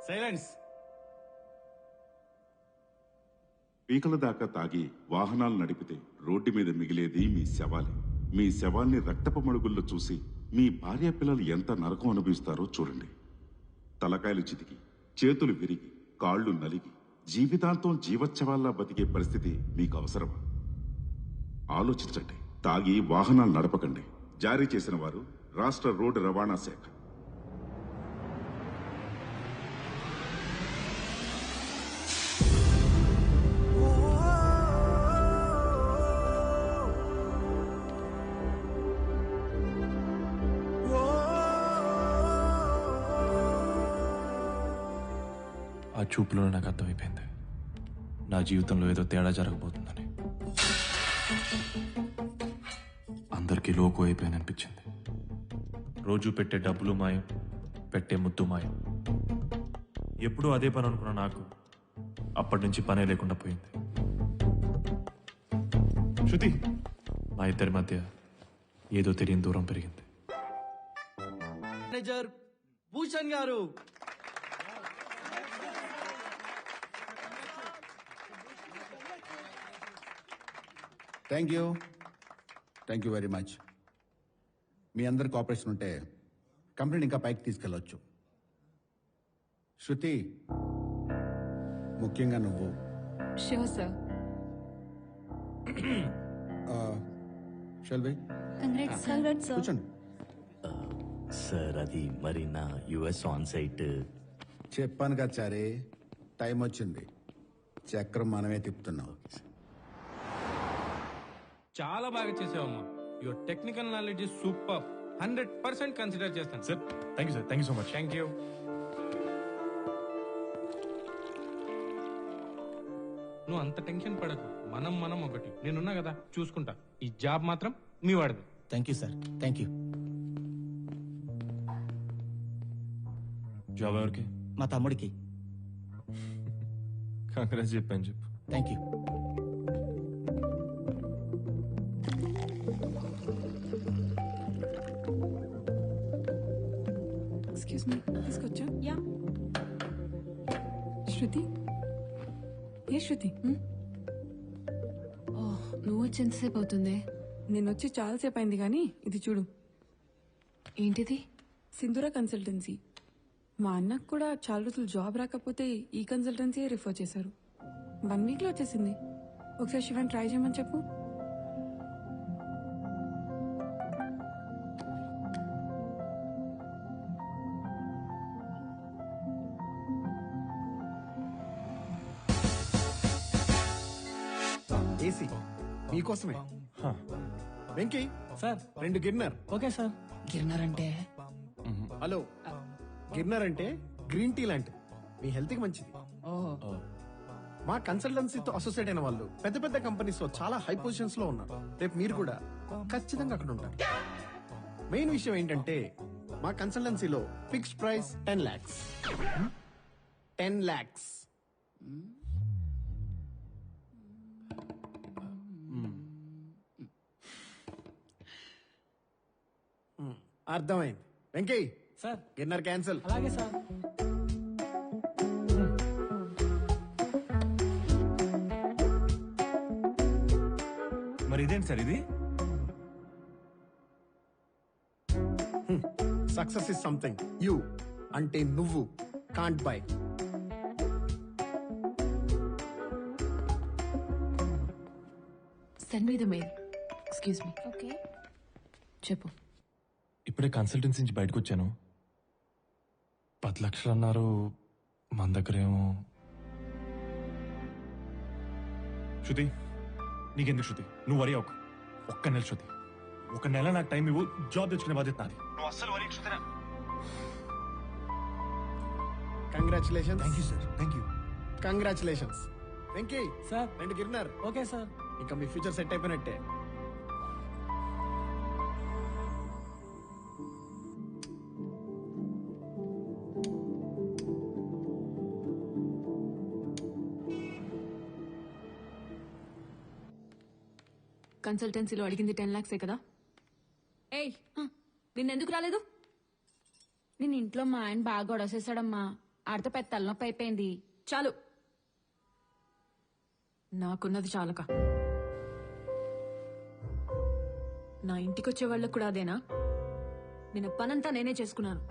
సైలెన్స్. పీకల దాకా తాగి వాహనాలు నడిపితే రోడ్డు మీద మిగిలేది మీ శవాలే. మీ శవాల్ని రక్తపు మడుగుల్లో చూసి మీ భార్య పిల్లలు ఎంత నరకం అనుభవిస్తారో చూడండి. తలకాయలు చితికి, చేతులు విరిగి, కాళ్ళు నలిగి జీవితాంతం జీవచ్చవాల్లా బతికే పరిస్థితి మీకు అవసరమా? ఆలోచించండి. తాగి వాహనాలు నడపకండి. జారీ చేసిన వారు రాష్ట్ర రోడ్డు రవాణా శాఖ. ఆ చూపులోనే నాకు అర్థమైపోయింది నా జీవితంలో ఏదో తేడా జరగబోతుందని. అందరికీ లోకు అయిపోయింది అనిపించింది. రోజు పెట్టే డబ్బులు మాయం, పెట్టే ముద్దు మాయం. ఎప్పుడూ అదే పని అనుకున్న నాకు అప్పటి నుంచి పనే లేకుండా పోయింది. శృతి, మా ఇద్దరి మధ్య ఏదో తెలియని దూరం పెరిగింది. Manager Bhushan garu. Thank you very much. మీ అందరి కోఆపరేషన్ ఉంటే కంపెనీని ఇంకా పైకి తీసుకెళ్ళొచ్చు. శృతి, ముఖ్యంగా నువ్వు. Sure sir. షెల్వి కూర్చోండి. సార్ అది మరి నా యుఎస్ ఆన్ సైట్. చెప్పాను కదా చారీ, టైం వచ్చింది. చక్రం మనమే తిప్పుతున్నాం. చాలా బాగా చేసావమ్మా. Your technical knowledge is super. 100% consider చేస్తాను sir. Thank you sir. Thank you so much. Thank you. నువ్వు అంత టెన్షన్ పడకు. మనం ఒకటి. నేనున్నా కదా, చూసుకుంటా. ఈ జాబ్ మాత్రం మీ వాడిది. Thank you sir. Thank you. Job ఎవరికి? మా తమ్ముడికి. కాంగ్రెస్ చెప్పాను చెప్పు. Thank you. శృతి ఏ శృతి నువ్వు వచ్చి ఎంతసేపు అవుతుంది? నేను వచ్చి చాలాసేపు అయింది కానీ ఇది చూడు. ఏంటిది? సింధూర కన్సల్టెన్సీ. మా అన్నకు కూడా చాలా రోజులు జాబ్ రాకపోతే ఈ కన్సల్టెన్సీ రిఫర్ చేశారు. 1 వీక్లో వచ్చేసింది. ఒకసారి శివన్ ట్రై చేయమని చెప్పు. ఏసీ మీకోసమే. వెంకీ సార్ 2 గిన్నర్. Okay sir. గిన్నర్ అంటే హలో, గిన్నర్ అంటే గ్రీన్ టీ లాంటి మీ హెల్త్ కి మంచిది. మా కన్సల్టెన్సీతో అసోసియేట్ అయిన వాళ్ళు పెద్ద పెద్ద కంపెనీస్ లో చాలా హై పొజిషన్స్ లో ఉన్నారు. రేపు మీరు కూడా ఖచ్చితంగా అక్కడ ఉంటారు. మెయిన్ విషయం ఏంటంటే మా కన్సల్టెన్సీలో ఫిక్స్డ్ ప్రైస్ 10 lakhs. 10 lakhs. అర్థమైంది. వెంకీ సార్ గిన్నర్ క్యాన్సిల్. అలాగే సార్. మరి ఇదేంటి సార్ ఇది? సక్సెస్ ఇస్ సంథింగ్ యూ అంటే నువ్వు can't by. Send me the mail. Excuse me. Okay చెప్పు. ఇప్పుడే కన్సల్టెన్సీ నుంచి బయటకు వచ్చాను. 10 లక్షలు అన్నారు, మన దగ్గరేమో. శృతి, నీకెందుకు శృతి? నువ్వు వరి అవ్వకు. ఒక్క నెల శృతి, 1 నెల నాకు టైం ఇవ్వు. జాబ్ తెచ్చుకునే బాధ్యత నాది. నువ్వు అస్సలు వరి Shruti. Congratulations. Thank you sir. Thank you. Congratulations. Venky sir 2 గిన్నర్. Okay sir. ఇంకా మీ ఫ్యూచర్ సెట్ అయిపోయినట్టే. కన్సల్టెన్సీలో అడిగింది 10 lakhs కదా? ఏయ్, నిన్నెందుకు రాలేదు? నేను ఇంట్లో మా ఆయన బాగా గొడవసేసాడమ్మా. ఆడితో పెద్ద తలనొప్పి అయిపోయింది. చాలు, నాకున్నది చాలక. నా ఇంటికొచ్చే వాళ్ళకు కూడా అదేనా? నిన్న పనంతా నేనే చేసుకున్నాను.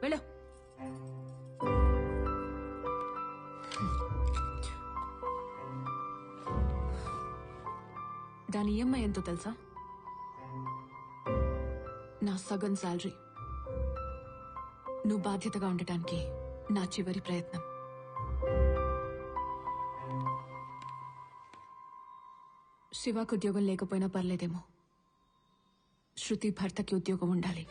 వెళ్ళు. దాని ఈఎంఐ ఎంతో తెలుసా? నా సగం శాలరీ. నువ్వు బాధ్యతగా ఉండటానికి నా చివరి ప్రయత్నం. శివాకు ఉద్యోగం లేకపోయినా పర్లేదేమో, శృతి భర్తకి ఉద్యోగం ఉండాలి.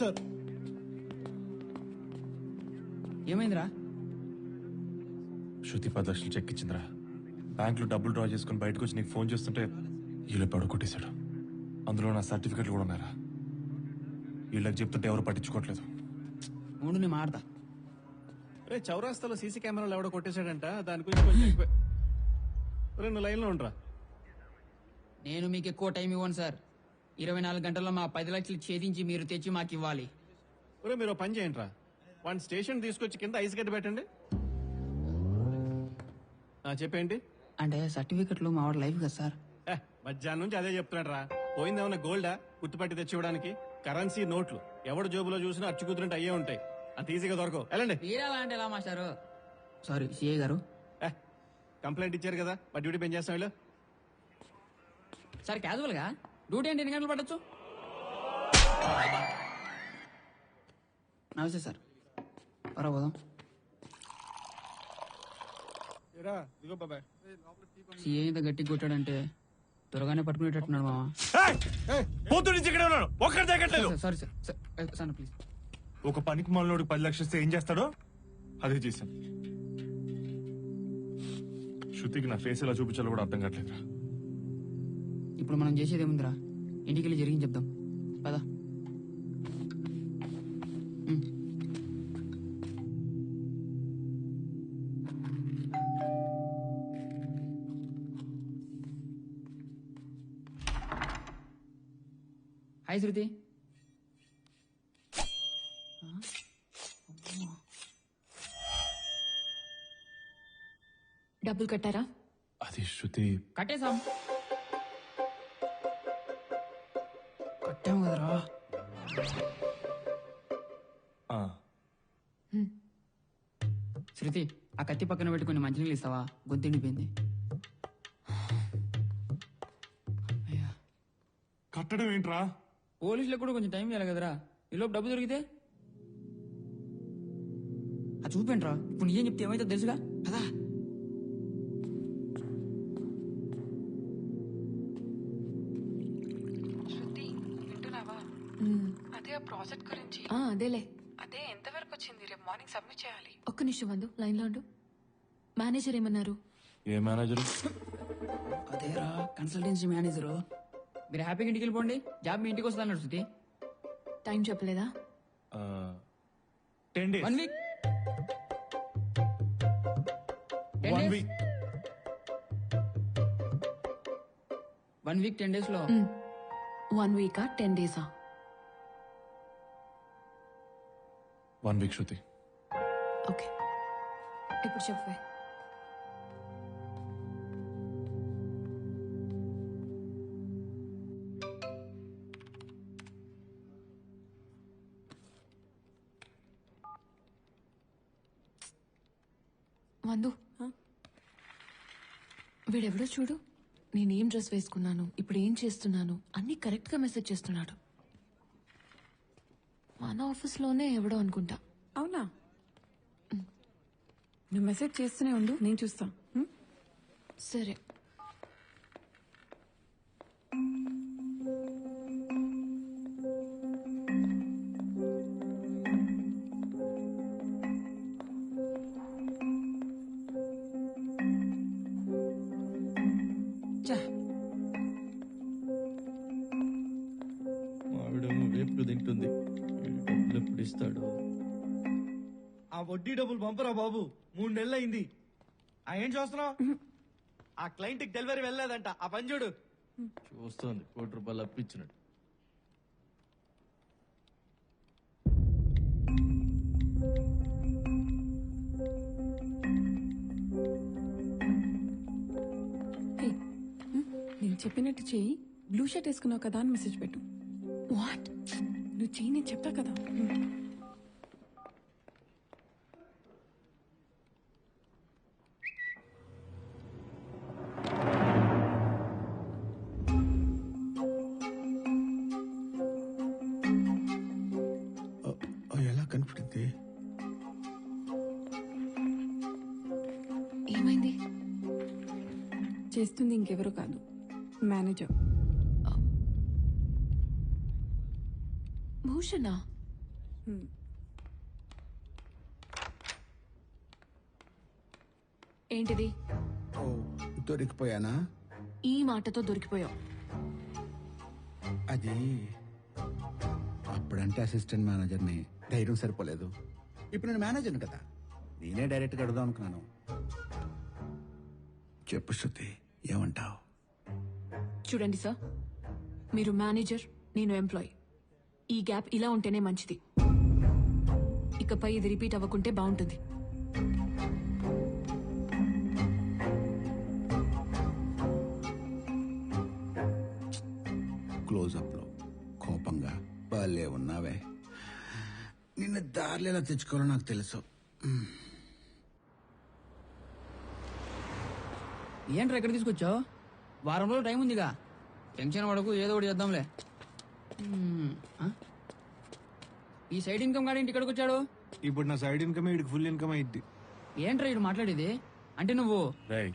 సార్ ఏమైందిరా? శృతి 10 లక్షలు చెక్ ఇచ్చిందిరా. బ్యాంక్ లో డబ్బులు డ్రా చేసుకుని బయటకు వచ్చి నీకు ఫోన్ చేస్తుంటే వీళ్ళు పడు కొట్టేశాడు. అందులో నా సర్టిఫికెట్లు కూడా ఉన్నారా. వీళ్ళకి చెప్తుంటే ఎవరు పట్టించుకోవట్లేదు. మూడు నేను మాడతా. రే చౌరాస్తాలో సీసీ కెమెరాలు ఎవడో కొట్టేశాడంట, దాని గురించి కొంచెం ఎక్కువ. రే నువ్వు లైన్లో ఉండరా. నేను మీకు ఎక్కువ టైం ఇవ్వను సార్. 24 గంటల్లో మా 10 లక్షలు ఛేదించి మీరు తెచ్చి మాకు ఇవ్వాలి. ఒరే మీరు ఓ పని చేయండి రా, వన్ స్టేషన్ తీసుకొచ్చి కింద ఐస్ గడ్డ పెట్టండి. చెప్పేంటి అంటే సర్టిఫికెట్లు మా వాడు లైఫ్ కదా సార్. మధ్యాహ్నం నుంచి అదే చెప్తున్నాడు రా. పోయిందేమన్నా గోల్డా గుర్తుపట్టి తెచ్చివ్వడానికి? కరెన్సీ నోట్లు ఎవడు జోబులో చూసినా అచ్చు కుదిరినట్టు అయ్యే ఉంటాయి. అంత ఈజీగా దొరకవు. వెళ్ళండి. వీరాలా అంటే ఎలా మాస్టారు? సారీ సిఐ గారు. కంప్లైంట్ ఇచ్చారు కదా, మా డ్యూటీ పెంచేస్తాం వీళ్ళు. సార్ క్యాజువల్ గా డ్యూటీ అంటే ఎన్ని గంటలు పట్టచ్చు? నమస్తే సార్. పరా పోదాం. సిఐ ఇంత గట్టిగా కొట్టాడంటే త్వరగానే పట్టుకునేటట్టున్నాడు మామ. Sorry sir. Sir please. ఒక పనికి మాలోడు 10 లక్షలు ఇస్తే ఏం చేస్తాడో అదే చేశాను. శృతికి నా ఫేస్ ఎలా చూపించాలో కూడా అర్థం కావట్లేదురా. ఇప్పుడు మనం చేసేది ఏముందిరా? ఇంటికి వెళ్ళి జరిగింది చెప్దాం పదా. హాయ్ శృతి. డబ్బులు కట్టారా? అది శృతి. కట్టేశాం. కట్టాము కదరా. శృతి ఆ కత్తి పక్కన పెట్టుకుని మంచినీళ్ళు ఇస్తావా? గొంతిండిపోయింది. కట్టడం ఏంట్రా? పోలీసులకు కూడా కొంచెం టైం ఇవ్వాలి కదరా. ఈలోపు డబ్బు దొరికితే అది చూపేంట్రా. ఇప్పుడు నీకేం చెప్తే ఏమైతే తెలుసుగా కదా. అదే ఆ ప్రాజెక్ట్ గురించి. అదేలే. అదే ఎంతవరకు వచ్చింది? రేపు మార్నింగ్ సబ్మిట్ చేయాలి. ఒక్క నిమిషం వందు, లైన్ లో ఉండు. మేనేజర్ ఏమన్నారు? ఏ మేనేజర్? అదేరా కన్సల్టెన్సీ మేనేజరు. మీరు హ్యాపీగా ఇంటికి వెళ్ళిపోండి, జాబ్ మీ ఇంటికి వస్తుందన్నాడు శృతి. టైం చెప్పలేదా? 10 days. 1 week. 1 week. 1 week 10 days లో. 1 week 10 days? 1 week శృతి. ఓకే ఇప్పుడు చెప్పే. వందు, వీడెవడో చూడు. నేనేం డ్రెస్ వేసుకున్నాను, ఇప్పుడు ఏం చేస్తున్నాను అన్ని కరెక్ట్ గా మెసేజ్ చేస్తున్నాడు. మన ఆఫీస్లోనే ఎవడో అనుకుంటా. అవునా? నువ్వు మెసేజ్ చేస్తూనే ఉండు, నేను చూస్తా. సరే. మావిడేమో వేపుడు తింటుంది. డబ్బులు ఎప్పుడు ఇస్తాడు? ఆ వడ్డీ డబ్బులు పంపరా బాబు, 3 నెలలు అయింది. ఏం చూస్తున్నావు? ఆ క్లయింట్ కి డెలివరీ వెళ్ళలేదంట. ఆ పని చూడు. చూస్తుంది ₹1 అప్పించినట్టు. నేను చెప్పినట్టు చెయ్యి. బ్లూ షర్ట్ వేసుకున్నావు కదా అని మెసేజ్ పెట్టు. వాట్? నువ్వు చెయ్యి, నేను చెప్తా కదా. ఎలా కనిపడింది? ఏమైంది? చేస్తుంది ఇంకెవరో కాదు, మేనేజర్. భూషణ. ఏంటిది? ఓ, దొరికిపోయానా? ఈ మాటతో దొరికిపోయావు. అది అప్పుడంటే అసిస్టెంట్ మేనేజర్ని, ధైర్యం సరిపోలేదు. ఇప్పుడు నేను మేనేజర్ని కదా, నేనే డైరెక్ట్గా అడుగుదాం అనుకున్నాను. చెప్పు శృతి, ఏమంటావు? చూడండి సార్, మీరు మేనేజర్, నేను ఎంప్లాయ్. ఈ గ్యాప్ ఇలా ఉంటేనే మంచిది. ఇకపై ఇది రిపీట్ అవ్వకుంటే బాగుంటుంది. క్లోజప్లో కోపంగా భలే ఉన్నావే. నిన్ను దారిలో ఎలా తెచ్చుకోవాలో నాకు తెలుసు. ఏంట్రా ఎక్కడ తీసుకొచ్చావు? వారం రోజులు టైం ఉందిగా, టెన్షన్ పడకు, ఏదో ఒకటి చేద్దాంలే. ఈ సైడ్ ఇన్కమ్ గాడి ఇంటి ఇక్కడికి వచ్చాడు. ఇప్పుడు నా సైడ్ ఇన్కమ్ వీడికి ఫుల్ ఇన్కమ్ అయింది. ఏంట్రా ఇటు మాట్లాడేది? అంటే నువ్వు రేయ్,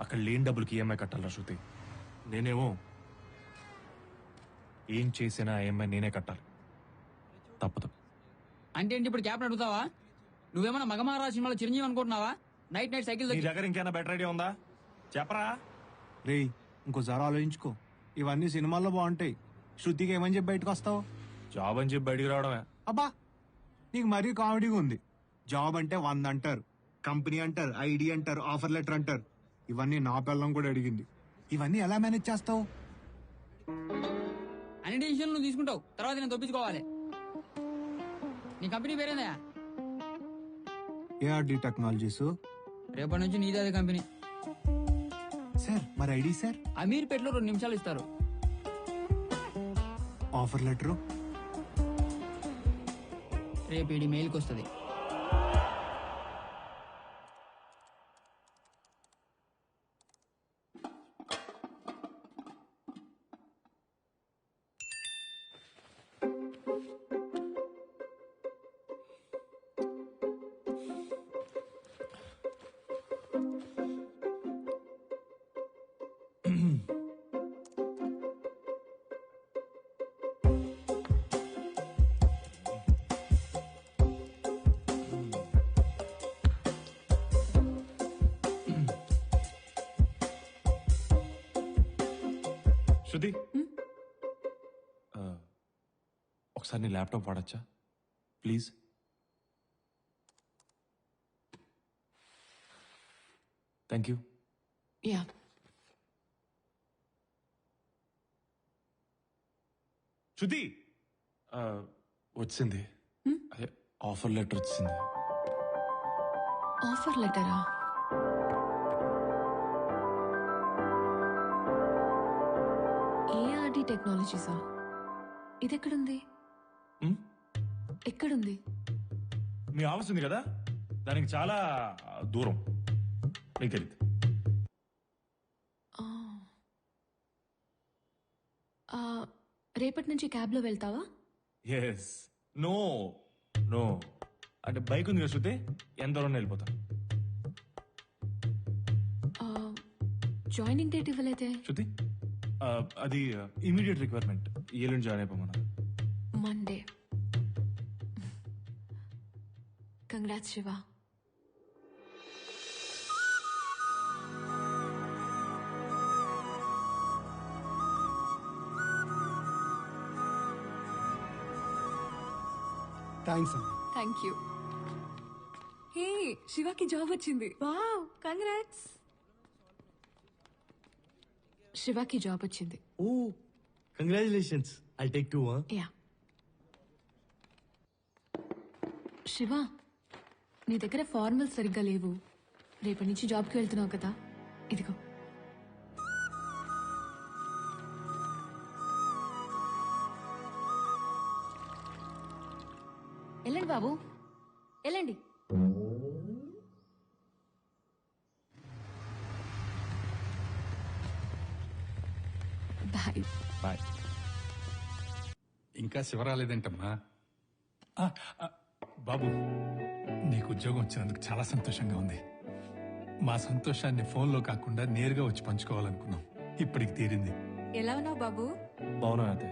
అక్కడ లేని డబ్బులకి ఈఎంఐ కట్టాలరా శృతి. నేనేమో ఏం చేసినా ఈఎంఐ నేనే కట్టాలి, తప్పదు. అంటే ఏంటి ఇప్పుడు క్యాబ్ అడుగుతావా? నువ్వేమన్నా మగమారా సినిమాలో చిరంజీవి అనుకుంటున్నావా? నైట్ నైట్ సైకిల్ నీ దగ్గర ఇంకేమైనా బెటర్ ఐడియా ఉందా? చెప్పరా. రేయ్, ఇంకోసారి ఆలోచించుకో. ఇవన్నీ సినిమాల్లో బాగుంటాయి. శృతికి ఏమని చెప్పి బయటకు వస్తావు? జాబ్ అని చెప్పి బయటికి రావడమే. అబ్బా, నీకు మరీ కామెడీగా ఉంది. జాబ్ అంటే 100 అంటారు, కంపెనీ అంటారు, ఐడి అంటారు, ఆఫర్ లెటర్ అంటారు. ఇవన్నీ నా పిల్లం కూడా అడిగింది. ఇవన్నీ ఎలా మేనేజ్ చేస్తావు? అన్ని డిసిషన్లు నువ్వు తీసుకుంటావు, తర్వాత నేను తప్పించుకోవాలి. నీ కంపెనీ పేరేందా? ARD technologies. రేపటి నుంచి నీదే అదే కంపెనీ. సార్, మరి ఐడి సార్? అమీర్పేటలో 2 నిమిషాలు ఇస్తారు. ఆఫర్ లెటర్ రేపు ఇది మెయిల్కి వస్తుంది. శృతి, ఒకసారి నీ ల్యాప్టాప్ వాడచ్చా ప్లీజ్? Thank you. యా, శృతి, వచ్చింది. అదే ఆఫర్ లెటర్ వచ్చింది. ఆఫర్ లెటరా? ఏఆర్డి టెక్నాలజీసా? ఇదెక్కడుంది? ఎక్కడుంది? మీ ఆఫీస్ ఉంది కదా, దానికి చాలా దూరం. మీకు తెలియదు. రేపటి నుంచి క్యాబ్లో వెళ్తావా? ఎస్. నో నో, అంటే బైక్ ఉంది కదా శృతి, ఎంత దూరం వెళ్ళిపోతా. జాయినింగ్ డేట్ ఇవ్వలేదే శృతి, అది ఇమీడియట్ రిక్వైర్మెంట్. ఎల్లుండి జాయిన్ అయిపోమన్నా. మండే. కంగ్రాట్స్ శివ. థ్యాంక్స్ అమ్మా. Thank you. హే, శివకి జాబ్ వచ్చింది. Wow, congrats. శివకి జాబ్ వచ్చింది. Oh, congratulations. I take 2. Yeah. Shiva, నీ దగ్గర ఫార్మల్ సరిగ్గా లేవు. రేపటి నుంచి జాబ్కి వెళ్తున్నావు కదా, ఇదిగో. వెళ్ళండి బాబు, వెళ్ళండి. బాయ్. బాయ్. ఇంకా శివ రాలేదేంటమ్మా? ఆ, ఆ, బాబు, నీకు ఉద్యోగం వచ్చినందుకు చాలా సంతోషంగా ఉంది. మా సంతోషాన్ని ఫోన్లో కాకుండా నేరుగా వచ్చి పంచుకోవాలనుకున్నాం. ఇప్పటికి తీరింది. ఎలా ఉన్నావు బాబు? బాగున్నా అయితే.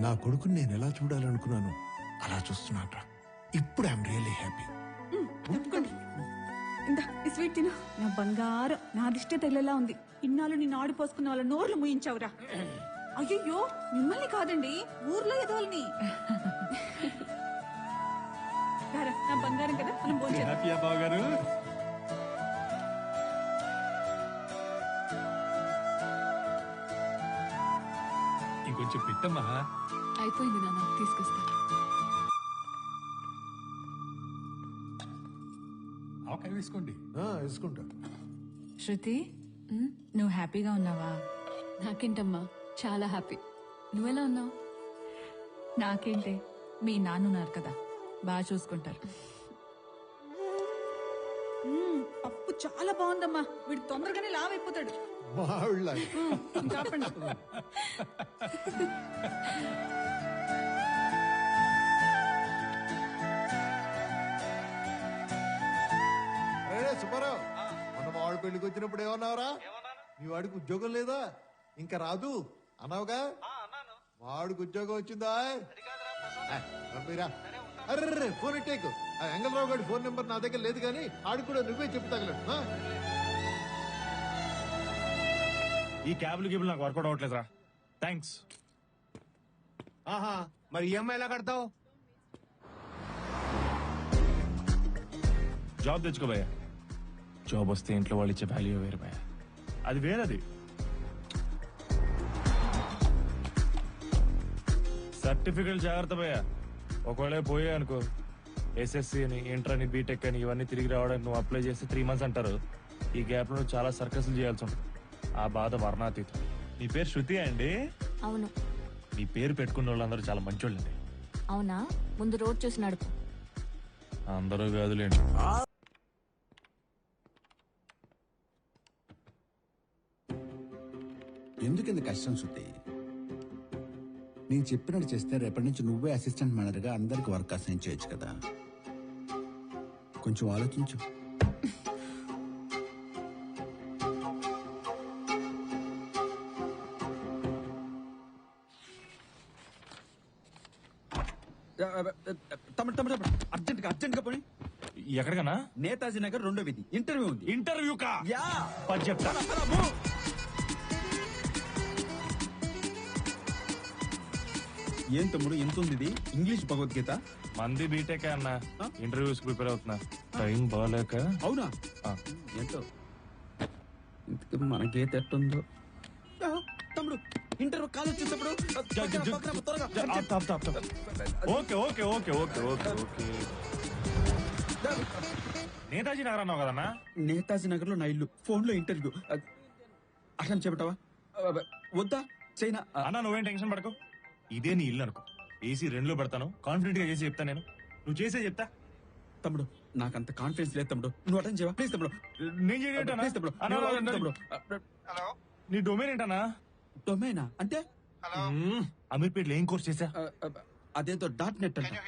నా కొడుకుని నేను ఎలా చూడాలనుకున్నాను అలా చూస్తున్నాను. ఇప్పుడు ఐఎమ్ రియల్లీ హ్యాపీ. తప్పుకోండి. ఇందా ఈ స్వీట్ తిను. నా బంగారం, నా దిష్టే తెల్లలా ఉంది. ఇన్నాళ్ళు నిన్ను ఆడిపోసుకున్న వాళ్ళ నోర్లు ముయించావురా. అయ్యో మిమ్మల్ని కాదండి, ఊర్లో ఎదవాలని. నా బంగారం కదా, మనం భోంచేద్దాం. హ్యాపీయా బావగారు? ఇంకొంచెం పెట్టమ్మా. అయిపోయింది నాన్న, తీసుకొస్తా. ఆవకాయ వేసుకోండి. వేసుకుంటా. శృతి నువ్వు హ్యాపీగా ఉన్నావా? నాకేంటమ్మా, చాలా హ్యాపీ. నువ్వెలా ఉన్నావు? నాకేంటే, మీ నాన్నున్నారు కదా, బాగా చూసుకుంటారు. పప్పు చాలా బాగుందమ్మా. వీడు తొందరగానే లావైపోతాడు. చెప్పండి. సుబ్బారావు, మన వాడు పెళ్లికి వచ్చినప్పుడు ఏమన్నావురా? మీ వాడికి ఉద్యోగం లేదా, ఇంకా రాదు అన్నావుగా? వాడికి ఉద్యోగం వచ్చిందా? అర్రే ఫోన్ ఇట్టేకు. ఆ ఎంగళరావు గారి ఫోన్ నెంబర్ నా దగ్గర లేదు, కానీ ఆడికి కూడా నువ్వే చెప్తాగలడు. ఈ క్యాబ్లు గిబ్లు నాకు వర్కౌట్ అవ్వట్లేదురా. థ్యాంక్స్. ఆహా, మరి ఈఎంఐ ఎలా కడతావు? జాబ్ తెచ్చుకో భయ్యా. జాబ్ వస్తే ఇంట్లో వాళ్ళు ఇచ్చే వాల్యూ వేరు భయ్యా, అది వేరది. సర్టిఫికెట్ జాగ్రత్త భయ్యా, ఒకవేళ పోయా అనుకో, ఎస్ఎస్సి అని, ఇంటర్ అని, బీటెక్ అని ఇవన్నీ తిరిగి రావడానికి నువ్వు అప్లై చేస్తే 3 months అంటారు. ఈ గ్యాప్ లో చాలా సర్కస్లు చేయాల్సి ఉంటుంది. ఆ బాధ వర్ణాతీతం. మీ పేరు శృతి అండి? అవును. మీ పేరు పెట్టుకున్న వాళ్ళందరూ చాలా మంచోళ్ళండి. అవునా? ముందు రోడ్ చూసి నడుపు. అందరూ కాదులేండి. ఎందుకు కష్టం శృతి? నేను చెప్పినట్టు చేస్తే రేపటి నుంచి నువ్వే అసిస్టెంట్ మేనేజర్గా అందరికి వర్క్ అసైన్ చేయొచ్చు కదా. కొంచెం ఆలోచించు. తమ్ముడు అర్జెంట్ గా పోనీ. ఎక్కడికన్నా? నేతాజీ నగర్ 2వ వీధి. ఇంటర్వ్యూ ఉంది. ఇంటర్వ్యూ కా? యా. చెప్తా. ఏం తమ్ముడు ఎంత ఉంది ఇది? ఇంగ్లీష్ భగవద్గీత. మంది బీటెక్ అన్న, ఇంటర్వ్యూస్ ప్రిపేర్ అవుతున్నా. టైం బాగాలేక. అవునా? ఏంటో ఇంతకీ మన గీత ఎట్టుందో. తమ్ముడు ఇంటర్వ్యూ కాల్ వచ్చేటప్పుడు okay okay okay okay okay okay. Netaji Nagar అన్నావు కదన్నా? నేతాజీ నగర్ లో నా ఇల్లు. ఫోన్ లో ఇంటర్వ్యూ. అట్లా చెప్పటవా? వద్దా? చైనా అన్నా, నువ్వేం టెన్షన్ పడకు. ఇదే నీ ఇల్లు అనుకో. ఏసీ 2లో పెడతాను. కాన్ఫిడెంట్ గా చేసి చెప్తా. నేను నువ్వు చేసే చెప్తా. తమ్ముడు నాకంత కాన్ఫిడెన్స్ లేదు తమ్ముడు. నువ్వు అటెండ్ చేయవా ప్లీజ్ తమ్ముడు? నేను చేయటన్నా? ప్లీజ్ తమ్ముడు. హలో, నీ డొమైన్ ఏంటన్నా? డొమైనా అంటే? అమీర్పేట్లో ఏం కోర్స్ చేసా? అదేదో .net అంటే.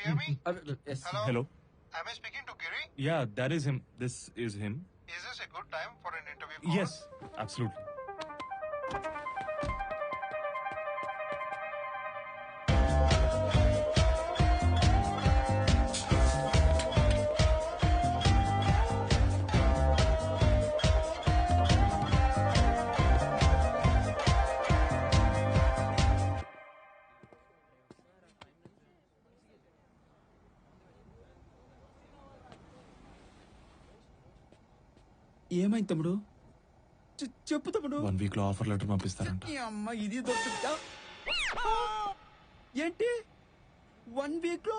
Hello. Am I speaking to Giri? Yeah, that is him. This is him. Is this a good time for an interview call? Yes, absolutely. ఏమైంది తమ్ముడు? చెప్పు తమ్ముడు. 1 week లో ఆఫర్ లెటర్ పంపిస్తారంట. అమ్మ ఇది దొరుకుతా ఏంటి? 1 week లో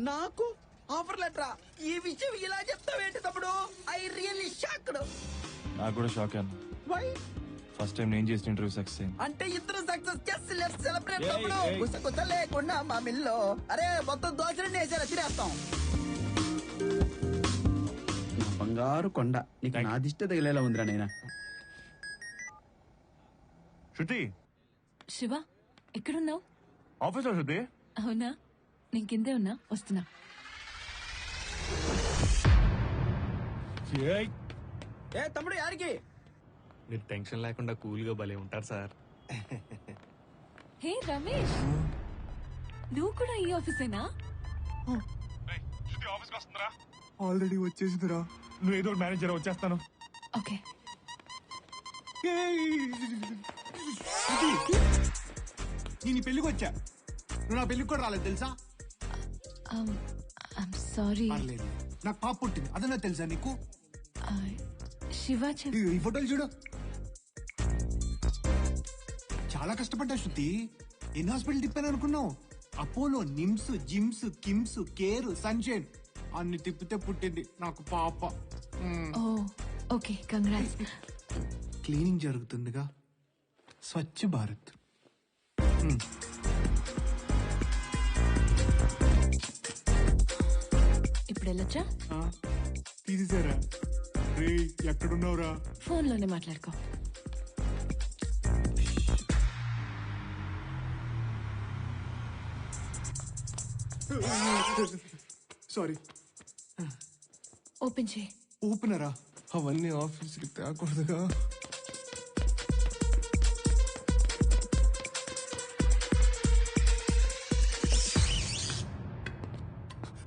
నాకు ఆఫర్ లెటరా? ఈ విషయం ఇలా చెప్తావేంటి తమ్ముడు? I really shocked. నాకు కూడా షాక్ అన్న. వై? ఫస్ట్ టైం నేను చేసిన ఇంటర్వ్యూ సక్సెస్ అయింది. అంటే ఇద్దరు సక్సెస్ చేసి లెట్స్ సెలబ్రేట్ తమ్ముడు. గుసగుస లేకుండా మా మిల్లో. అరే మొత్తం దోశలు వేసేలా తినేస్తాం. బంగారు కొండ నీకు నా దిష్ట తగిలేలా ఉందిరా నైనా. శృతి. శివ, ఎక్కడున్నావు? ఆఫీస్ లో శృతి. అవునా? నేను కిందే ఉన్నా, వస్తున్నా. ఏ తమ్ముడు యారికి? మీరు టెన్షన్ లేకుండా కూల్ గా భలే ఉంటారు సార్. హే రమేష్, నువ్వు కూడా ఈ ఆఫీసేనా? ఆల్రెడీ వచ్చేసిందిరా. నువ్వు ఏదో మేనేజర్ వచ్చేస్తాను. ఓకే. నేను ఈ పెళ్లికి వచ్చా, నువ్వు నా పెళ్లికి కూడా రాలేదు తెలుసా? సారీ. పర్లేదు, నాకు పాప పుట్టింది, అదన్నా తెలుసా నీకు? శివ ఈ ఫోటోలు చూడు. చాలా కష్టపడ్డా శృతి. ఎన్ని హాస్పిటల్ తిప్పాను అనుకున్నావు? Apollo, NIMS, gyms, KIMS, care, sunshine అన్ని తిప్పితే పుట్టింది నాకు పాప. Okay, congrats. Cleaning జరుగుతుందిగా, Swachh Bharat. ఇప్పుడు వెళ్ళొచ్చా? తీసేసారా? రే ఎక్కడున్నావురా? ఫోన్లోనే మాట్లాడుకో. సారీ. ఓపెన్ చేయి. ఓపెనరా? అవన్నీ ఆఫీస్కి తేకూడదుగా.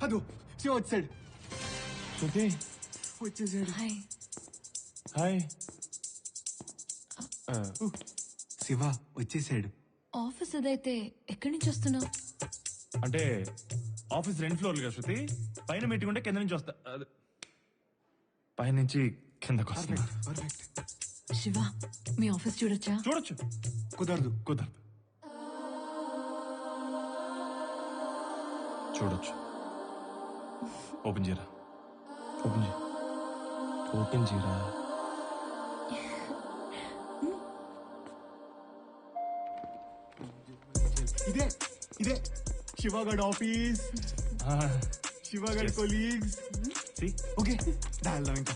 అదో శివ వచ్చాడు. శృతి వచ్చేసాడు. హాయ్. హాయ్. శివ వచ్చేసాడు. ఆఫీస్ అదైతే ఎక్కడి నుంచి వస్తున్నావు? అంటే ఆఫీస్ 2 ఫ్లోర్లుగా శృతి. పైన మీటింగ్ ఉంటే కింద నుంచి వస్తా. పైనుంచి కిందకు వస్తున్నా. శివ, మీ ఆఫీస్ చూడొచ్చా? చూడొచ్చు. కుదరదు. చూడొచ్చు. ఓపెన్ చేయరా. ఓపెన్ చేయరా. ఇదే శివగడ్ ఆఫీస్, శివగడ్ కొలీగ్స్. ఓకే వెళ్దాం ఇంకా.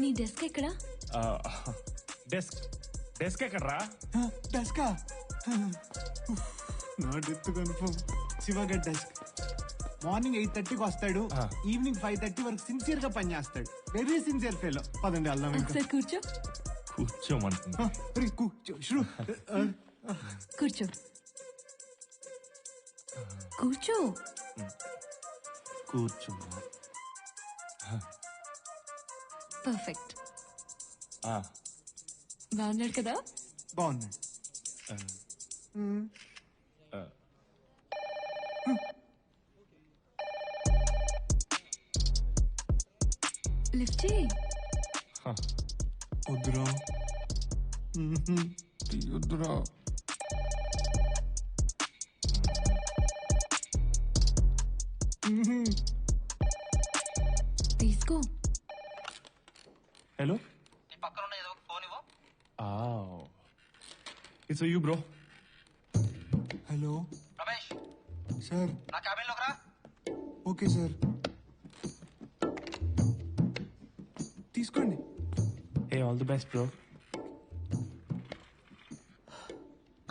నీ డెస్క్ ఎక్కడా? డెస్క్ ఎక్కడరా? డెస్కా? నా డెస్క్ కన్ఫర్మ్. శివగడ్ డెస్క్. మార్నింగ్ 8:30కి వస్తాడు, ఈవినింగ్ 5:30 వరకు సిన్సియర్ గా పని చేస్తాడు. Very sincere fellow. పదండి వెళ్దాం ఇంకా. ఒకసారి కూర్చో. కూర్చోమంటున్నా. కూర్చో. కూర్చో. కూర్చున్నా. పర్ఫెక్ట్. బాగున్నాడు కదా? బాగున్నాడు. లిఫ్ట్ చేయి. వద్దురా. వద్దురా. తీసుకో. Hello. It's you bro. Hello Ramesh sir. నా క్యాబిన్ లోకి రా. Okay sir. తీసుకోండి. Hey, all the best bro.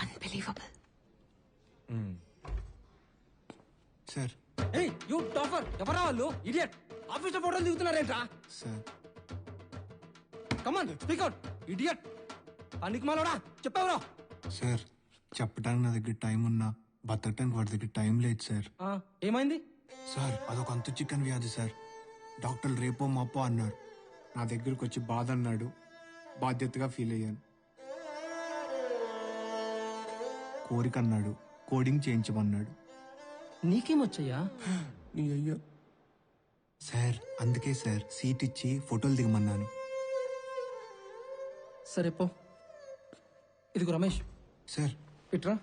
Unbelievable. Sir. Hey you topper, ఎవరా వాళ్ళు? ఇడియట్. ఆఫీస్ లో ఫోటోలు దిగుతున్నారేంట్రా? Sir. Come on speak out. Idiot. పనికిమాలోడా చెప్పావురా? సార్, చెప్పడానికి నా దగ్గర టైం ఉన్నా బతకడానికి వాడి దగ్గర టైం లేదు సార్. ఏమైంది సార్? అదొక అంతు చికెన్ వ్యాధి సార్. డాక్టర్లు రేపో మాపో అన్నారు. నా దగ్గరకు వచ్చి బాధ అన్నాడు. బాధ్యతగా ఫీల్ అయ్యాను. కోరిక అన్నాడు. కోడింగ్ చేయించమన్నాడు. నీకేమొచ్చయ్యా? నీ అయ్యా సార్. అందుకే సార్ సీట్ ఇచ్చి ఫోటోలు దిగమన్నాను. సరే పో. ఇదిగో రమేష్. సార్. ఇట్రా.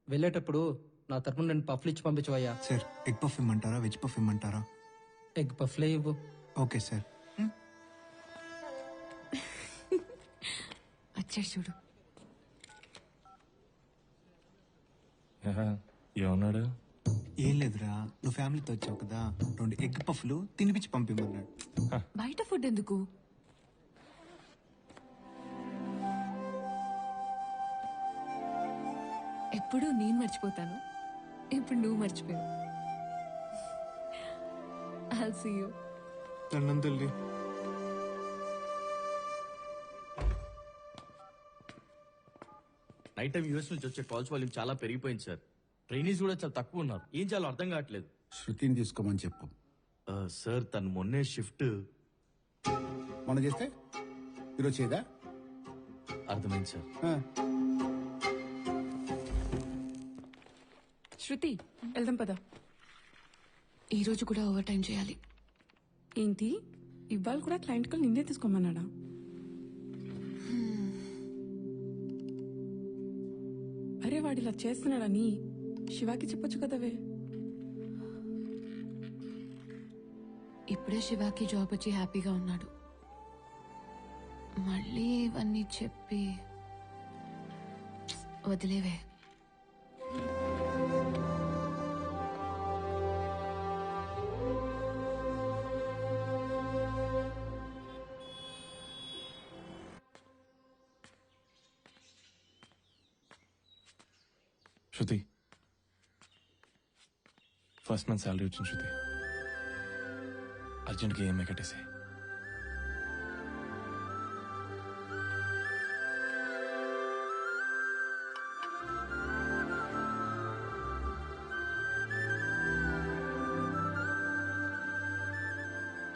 వెళ్ళేటప్పుడు నా తరపున రెండు పఫ్లు ఇచ్చి పంపించవయ్యా. సార్, ఎగ్ పఫ్ ఇమ్మంటారా, వెజ్ పఫ్ ఇమ్మంటారా? ఎగ్ పఫ్లే ఇవ్వు. Okay sir. వచ్చాడు చూడు. ఏమన్నాడు? ఏం లేదురా, నువ్వు ఫ్యామిలీతో వచ్చావు కదా, 2 ఎగ్ పఫ్లు తినిపించి పంపిమన్నాడు. బయట ఫుడ్ ఎందుకు? ఎప్పుడు నేను మర్చిపోతాను, ఇప్పుడు నువ్వు మర్చిపోయావు. I'll see you. దండం తల్లి. నైట్ టైం యూఎస్ నుంచి వచ్చే కాల్స్ వాల్యూమ్ చాలా పెరిగిపోయింది సార్. ట్రైనీస్ కూడా చాలా తక్కువ ఉన్నారు. ఏం చేయాలో అర్థం కావట్లేదు. శృతిని తీసుకోమని చెప్పు. సార్ తను మొన్నే షిఫ్ట్ మనం చేస్తే ఈరోజు చేయదా? అర్థమైంది సార్. శృతి వెళ్దాం పదా. ఈ రోజు కూడా ఓవర్ టైం చేయాలి. ఏంటి ఇవాళ కూడా క్లయింట్ కాల్ నిన్నే తీసుకోమన్నాడా? అరే వాడు ఇలా చేస్తున్నాడని శివాకి చెప్పొచ్చు కదవే. ఇప్పుడే శివాకి జాబ్ వచ్చి హ్యాపీగా ఉన్నాడు. మళ్ళీ ఇవన్నీ చెప్పి వదిలేవే. శృతి, ఫస్ట్ మంత్ శాలరీ వచ్చింది శృతి. అర్జెంట్గా ఈఎంఐ కట్టేసి.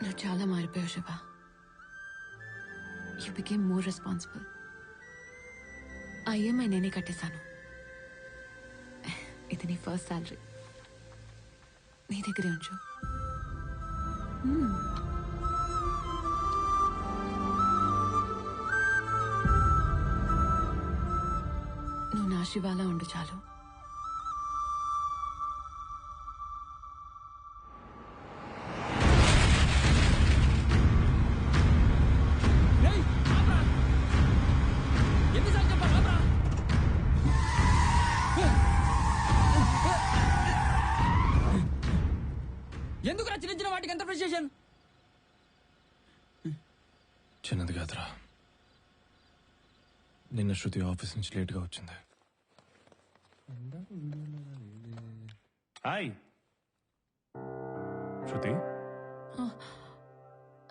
నువ్వు చాలా మారిపోయావు Shiva. You became more responsible. ఆ ఈఎంఐ నేనే కట్టేశాను. ఇది నీ ఫస్ట్ శాలరీ, నీ దగ్గరే ఉంచు. నువ్వు నా శివాలా ఉండు చాలు. ఎందుకు చిన్న చిన్న వాటికి ఎంత ఫ్రస్ట్రేషన్? చిన్నది కాదురా, నిన్న శృతి ఆఫీస్ నుంచి లేట్గా వచ్చింది. Hi Shruti.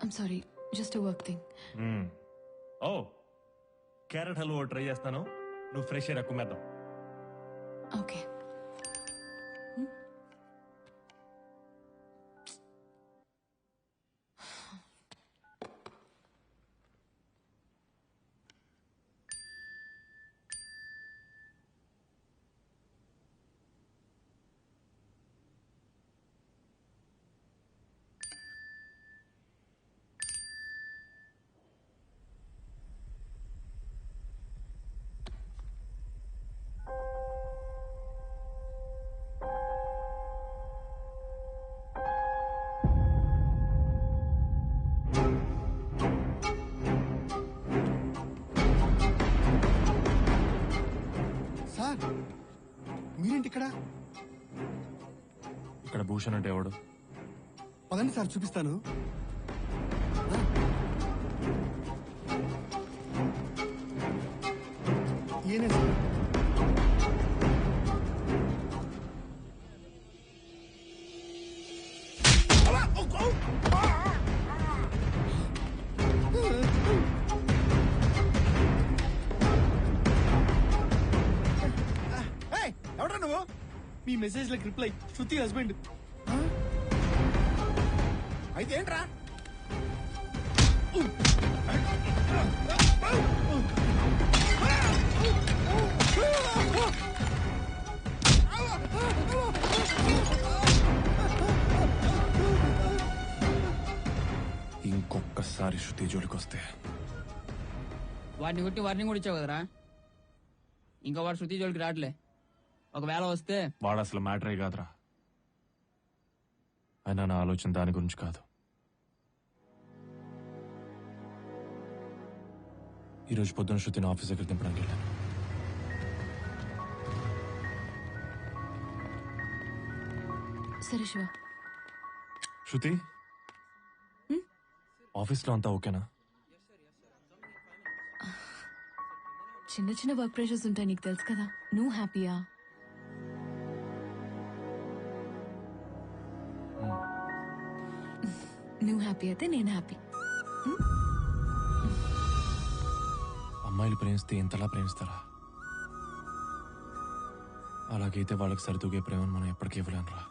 I'm sorry, just work thing. Oh carrot halwa try చేస్తాను, నువ్వు ఫ్రెష్ ఎయిర్ ఎక్కుమేద్దాం. ఓకే. సార్ మీరేంటి ఇక్కడ? ఇక్కడ భూషణ్ అంటే ఎవడు? పదండి సార్ చూపిస్తాను. ఈయనే సార్. ఎవడా నువ్వు? మీ మెసేజ్ లకు రిప్లై శృతి హస్బెండ్. అయితే ఏంట్రా? ఇంకొకసారి శృతి జోలికొస్తే వాడిని కొట్టి వార్నింగ్ కూడా ఇచ్చావు కదరా. ఇంకా వాడు శృతి జోలికి రావట్లే. ఒకవేళ వస్తే వాడు అసలు మ్యాటరే కాదురా. అయినా నా ఆలోచన దాని గురించి కాదు. ఈరోజు పొద్దున శృతిని ఆఫీస్ దగ్గర దింపడానికి వెళ్ళాను. సరే శివ. శృతి, ఆఫీస్లో అంతా ఓకేనా? చిన్న చిన్న వర్క్ ప్రెషర్స్ ఉంటాయి, నీకు తెలుసు కదా. నువ్వు హ్యాపీయా? నువ్వు హ్యాపీ అయితే నేను హ్యాపీ. అమ్మాయిలు ప్రేమిస్తే ఎంతలా ప్రేమిస్తారా? అలాగైతే వాళ్ళకి సరితూగే ప్రేమను మనం ఎప్పటికీ ఇవ్వలేనురా.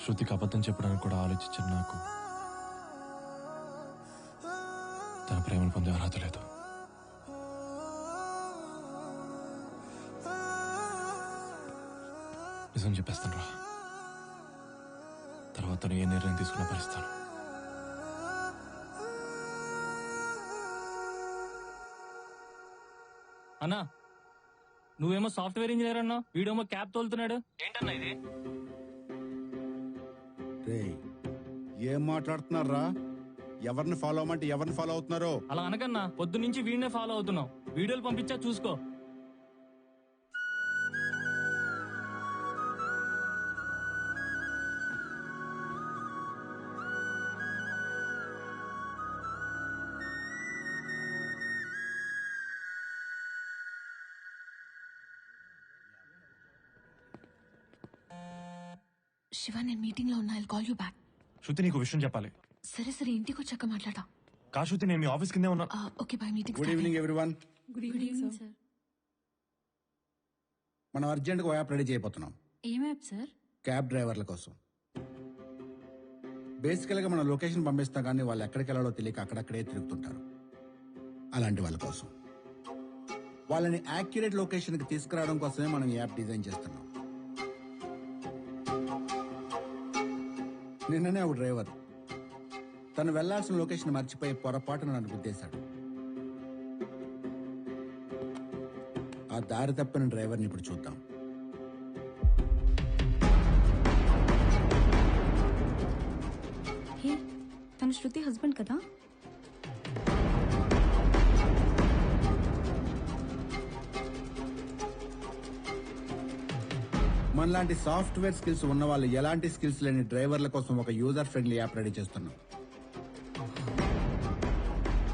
శృతికి అబద్ధం చెప్పడానికి కూడా ఆలోచించిన నాకు తన ప్రేమను పొందే అర్హత లేదు. నిజం చెప్పేస్తాను రా. తర్వాత తను ఏ నిర్ణయం తీసుకున్నా భరిస్తాను. అన్నా నువ్వేమో సాఫ్ట్వేర్ ఇంజనీర్ అన్నా, వీడేమో క్యాబ్ తోలుతున్నాడు. ఏంటన్నా ఇది? ఏం మాట్లాడుతున్నారా? ఎవరిని ఫాలో అవ్వమంటే ఎవరిని ఫాలో అవుతున్నారో? అలా అనకన్నా, పొద్దు నుంచి వీడినే ఫాలో అవుతున్నావు. వీడియోలు పంపించా చూసుకో. శివ, నేను మీటింగ్ లో ఉన్నా. I'll call you back. Shruti, నీకు విషయం చెప్పాలి. సరే సరే, ఇంటికి వచ్చాక మాట్లాడతా. కా శృతి, నేను మీ ఆఫీస్ కిందే ఉన్నా. Okay bye. Meeting. Good evening everyone. Good evening sir. మనం అర్జెంట్ గా యాప్ రెడీ చేయబోతున్నాం. ఏం యాప్ సార్? క్యాబ్ డ్రైవర్ల కోసం. బేసికల్ గా మనం లొకేషన్ పంపిస్తాం, కానీ వాళ్ళు ఎక్కడికి వెళ్ళాలో తెలియక అక్కడక్కడే తిరుగుతుంటారు. అలాంటి వాళ్ళ కోసం, వాళ్ళని యాక్యురేట్ లొకేషన్ కి తీసుకురావడం కోసమే మనం ఈ యాప్ డిజైన్ చేస్తున్నాం. నిన్ననే ఒక డ్రైవర్ తను వెళ్లాల్సిన లొకేషన్ మర్చిపోయి పొరపాటున నన్ను గుద్దేశాడు. ఆ దారి తప్పిన డ్రైవర్ని ఇప్పుడు చూద్దాం. హే, తను శృతి హస్బెండ్ కదా? మనలాంటి సాఫ్ట్వేర్ స్కిల్స్ ఉన్న వాళ్ళు ఎలాంటి స్కిల్స్ లేని డ్రైవర్ల కోసం ఒక యూజర్ ఫ్రెండ్లీ యాప్ రెడీ చేస్తున్నాం.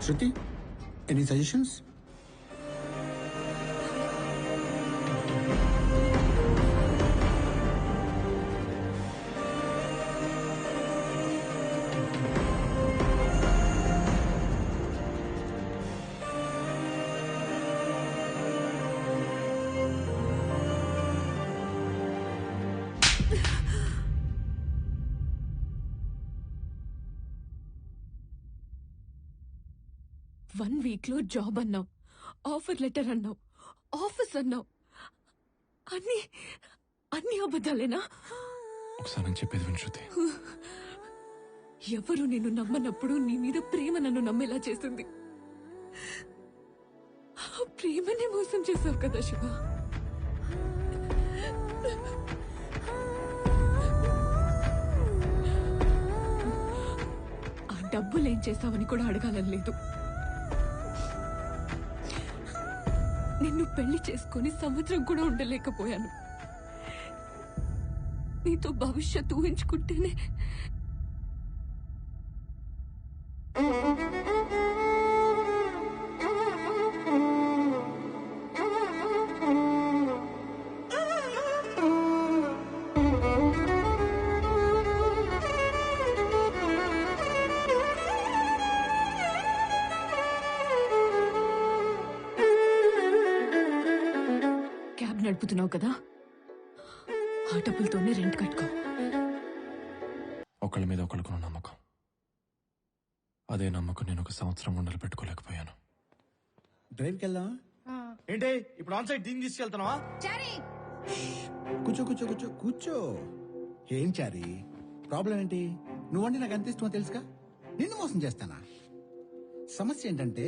శృతి, ఎనీ సజెషన్స్? వన్ వీక్ లో జాబ్ అన్నావు, ఆఫర్ లెటర్ అన్నావు, ఆఫీస్ అన్నావు. అన్ని అన్ని అబద్ధాలేనా? ఒకసారి నేను చెప్పేది విను శృతి. ఎవరు నిన్ను నమ్మనప్పుడు నీ మీద ప్రేమ నన్ను నమ్మేలా చేసింది. ఆ ప్రేమనే మోసం చేశావు కదా శివ. ఆ డబ్బులు ఏం చేస్తావని కూడా అడగాలని లేదు. నిన్ను పెళ్లి చేసుకుని సంవత్సరం కూడా ఉండలేకపోయాను. నీతో భవిష్యత్తు ఊహించుకుంటేనే క్యాబ్ నడుపుతున్నావు కదా, ఆ డబ్బులతోనే రెంట్ కట్టుకో. ఒకళ్ళ మీద ఒకళ్ళకున్న నమ్మకం, అదే నమ్మకం నేను ఒక సంవత్సరం ఉండలు పెట్టుకోలేకపోయాను. డ్రైవ్కి వెళ్దాం. ఏంటి ఇప్పుడు ఆన్ సైడ్ దీన్ని తీసుకెళ్తున్నావా? కూర్చో కూర్చో కూర్చో కూర్చో. ఏం చారి, ప్రాబ్లం ఏంటి? నువ్వంటే నాకు ఎంత ఇష్టమో తెలుసుగా. నిన్ను మోసం చేస్తానా? సమస్య ఏంటంటే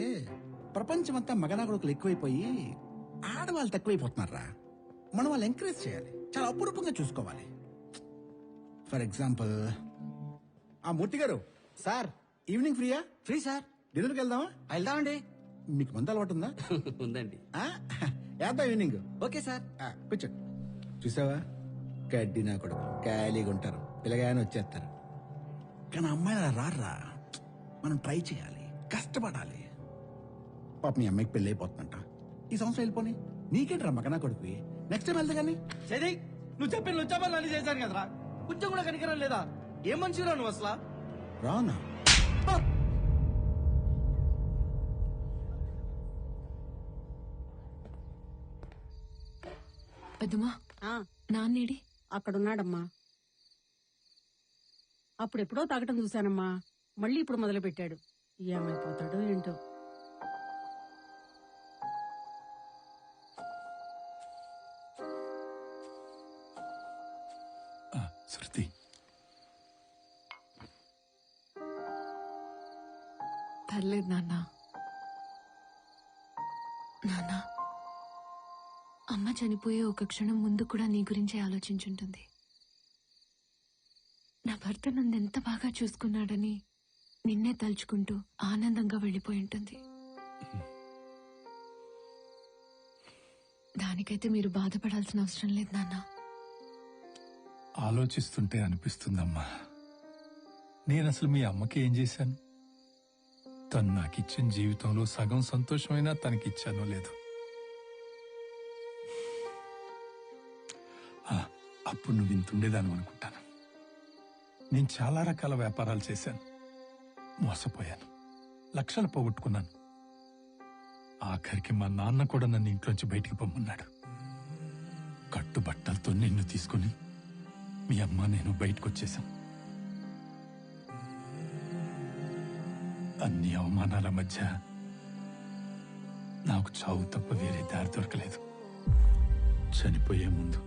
ప్రపంచమంతా మగనా కొడుకులు ఎక్కువైపోయి ఆడవాళ్ళు తక్కువైపోతున్నారా. మనం వాళ్ళు ఎంకరేజ్ చేయాలి, చాలా అపురూపంగా చూసుకోవాలి. ఫర్ ఎగ్జాంపుల్, ఆ మూర్తి గారు సార్, ఈవినింగ్ ఫ్రీయా? Free sir. డిన్నర్కి వెళ్దామా? వెళ్దామండి. మీకు మంద అలవాటు ఉందా? ఉందండి. వేద్దాం ఈవినింగ్. Okay sir. కూర్చో. చూసావా, గడ్డి నా కొడుకు ఖాళీగా ఉంటారు, పిల్లగానే వచ్చేస్తారు. కానీ అమ్మాయిలు అలా రారా. మనం ట్రై చేయాలి, కష్టపడాలి. పాప మీ అమ్మాయికి పెళ్ళి అయిపోతుందంట. ఈ సంవత్సరం వెళ్ళిపోని, నీకేంట్రా మగనా కొడుకు. నెక్స్ట్ టైం వెళ్తా కానీ. సరే, నువ్వు చెప్పిన లుచ్చాపర్లు అన్ని చేశాను కదరా, కొంచెం కూడా కనికరం లేదా? ఏం మనిషిరా నువ్వు అసలు? రానా? పెద్దమ్మా నాన్నేడి అక్కడున్నాడమ్మా. అప్పుడెప్పుడో తాగటం చూశానమ్మా, మళ్ళీ ఇప్పుడు మొదలు పెట్టాడు. ఏమైపోతాడో ఏంటో. శృతి, పర్లేదు నాన్న. నాన్న, అమ్మ చనిపోయే ఒక క్షణం ముందు కూడా నీ గురించే ఆలోచించుంటుంది. నా భర్త నన్ను ఎంత బాగా చూసుకున్నాడని నిన్నే తలుచుకుంటూ ఆనందంగా వెళ్ళిపోయి ఉంటుంది. దానికైతే మీరు బాధపడాల్సిన అవసరం లేదు నాన్న. ఆలోచిస్తుంటే అనిపిస్తుందమ్మా, నేనసలు మీ అమ్మకి ఏం చేశాను? తను నాకిచ్చిన జీవితంలో సగం సంతోషమైనా తనకిచ్చానో లేదు. అప్పుడు నువ్వు ఇంతుండేదాను అనుకుంటాను. నేను చాలా రకాల వ్యాపారాలు చేశాను, మోసపోయాను, లక్షలు పోగొట్టుకున్నాను. ఆఖరికి మా నాన్న కూడా నన్ను ఇంట్లోంచి బయటికి పొమ్మన్నాడు. కట్టుబట్టలతో నిన్ను తీసుకుని మీ అమ్మ నేను బయటకొచ్చేశాం. అన్ని అవమానాల మధ్య నాకు చావు తప్ప వేరే దారి దొరకలేదు. చనిపోయే ముందు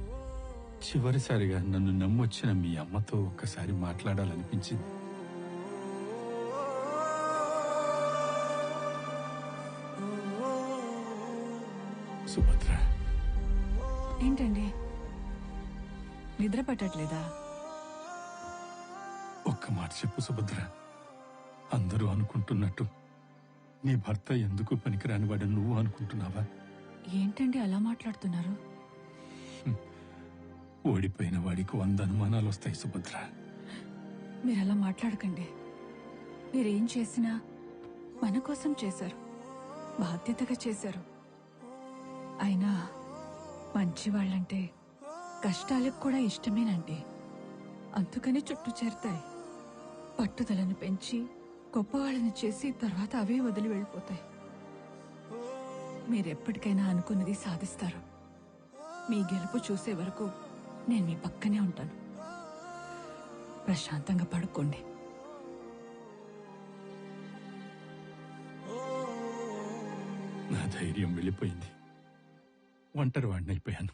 చివరిసారిగా నన్ను నమ్మొచ్చిన మీ అమ్మతో ఒక్కసారి మాట్లాడాలనిపించింది. సుభద్ర, ఏంటండి నిద్ర పట్టట్లేదా? ఒక్క మాట చెప్పు సుభద్ర. అందరూ అనుకుంటున్నట్టు నీ భర్త ఎందుకు పనికిరాని వాడని నువ్వు అనుకుంటున్నావా? ఏంటండి అలా మాట్లాడుతున్నారు? ఓడిపోయిన వాడికి 100 అనుమానాలు వస్తాయి సుభద్ర. మీరు అలా మాట్లాడకండి. మీరేం చేసినా మన కోసం చేశారు, బాధ్యతగా చేశారు. అయినా మంచి వాళ్ళంటే కష్టాలకు కూడా ఇష్టమేనండి. అందుకని చుట్టూ చేరుతాయి. పట్టుదలను పెంచి గొప్పవాళ్ళని చేసి తర్వాత అవే వదిలి వెళ్ళిపోతాయి. మీరెప్పటికైనా అనుకున్నది సాధిస్తారు. మీ గెలుపు చూసే వరకు నేను మీ పక్కనే ఉంటాను. ప్రశాంతంగా పడుకోండి. నా ధైర్యం వెళ్ళిపోయింది. ఒంటరి వాడినైపోయాను.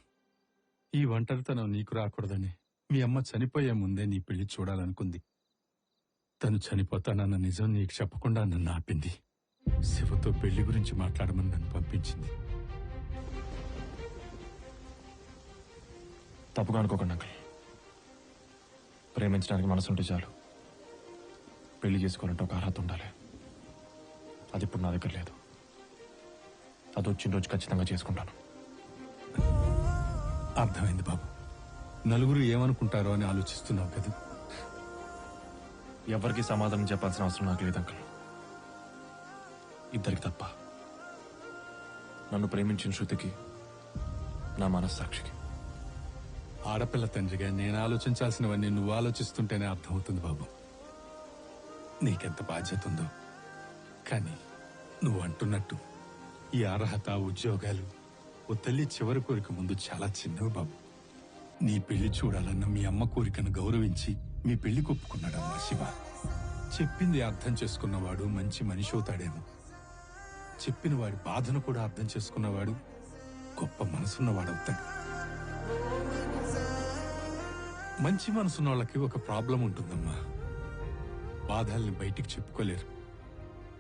ఈ ఒంటరితనం నీకు రాకూడదని మీ అమ్మ చనిపోయే ముందే నీ పెళ్లి చూడాలనుకుంది. తను చనిపోతానన్న నిజం నీకు చెప్పకుండా నన్ను ఆపింది. శివతో పెళ్లి గురించి మాట్లాడమని నన్ను పంపించింది. తప్పుగా అనుకోకండి అంకుల్. ప్రేమించడానికి మనసు ఉంటే చాలు. పెళ్లి చేసుకోవాలంటే ఒక అర్హత ఉండాలి. అది ఇప్పుడు నా దగ్గర లేదు. అది వచ్చిన రోజు ఖచ్చితంగా చేసుకుంటాను. అర్థమైంది బాబు. నలుగురు ఏమనుకుంటారో అని ఆలోచిస్తున్నావు కదా. ఎవరికి సమాధానం చెప్పాల్సిన అవసరం నాకు లేదు అంకుల్. ఇద్దరికి తప్ప. నన్ను ప్రేమించిన శృతికి, నా మనస్సాక్షికి. ఆడపిల్ల తండ్రిగా నేను ఆలోచించాల్సినవన్నీ నువ్వు ఆలోచిస్తుంటేనే అర్థమవుతుంది బాబు. నీకెంత బాధ్యత ఉందో. కానీ నువ్వు అంటున్నట్టు ఈ అర్హత, ఉద్యోగాలు ఓ తల్లి చివరి కోరిక ముందు చాలా చిన్నవి బాబు. నీ పెళ్లి చూడాలన్న మీ అమ్మ కోరికను గౌరవించి మీ పెళ్లి కొప్పుకున్నాడమ్మా శివ. చెప్పింది అర్థం చేసుకున్నవాడు మంచి మనిషి అవుతాడేమో. చెప్పిన వాడి బాధను కూడా అర్థం చేసుకున్నవాడు గొప్ప మనసున్నవాడవుతాడు. మంచి మనసున్న వాళ్ళకి ఒక ప్రాబ్లం ఉంటుందమ్మా. బాధల్ని బయటికి చెప్పుకోలేరు,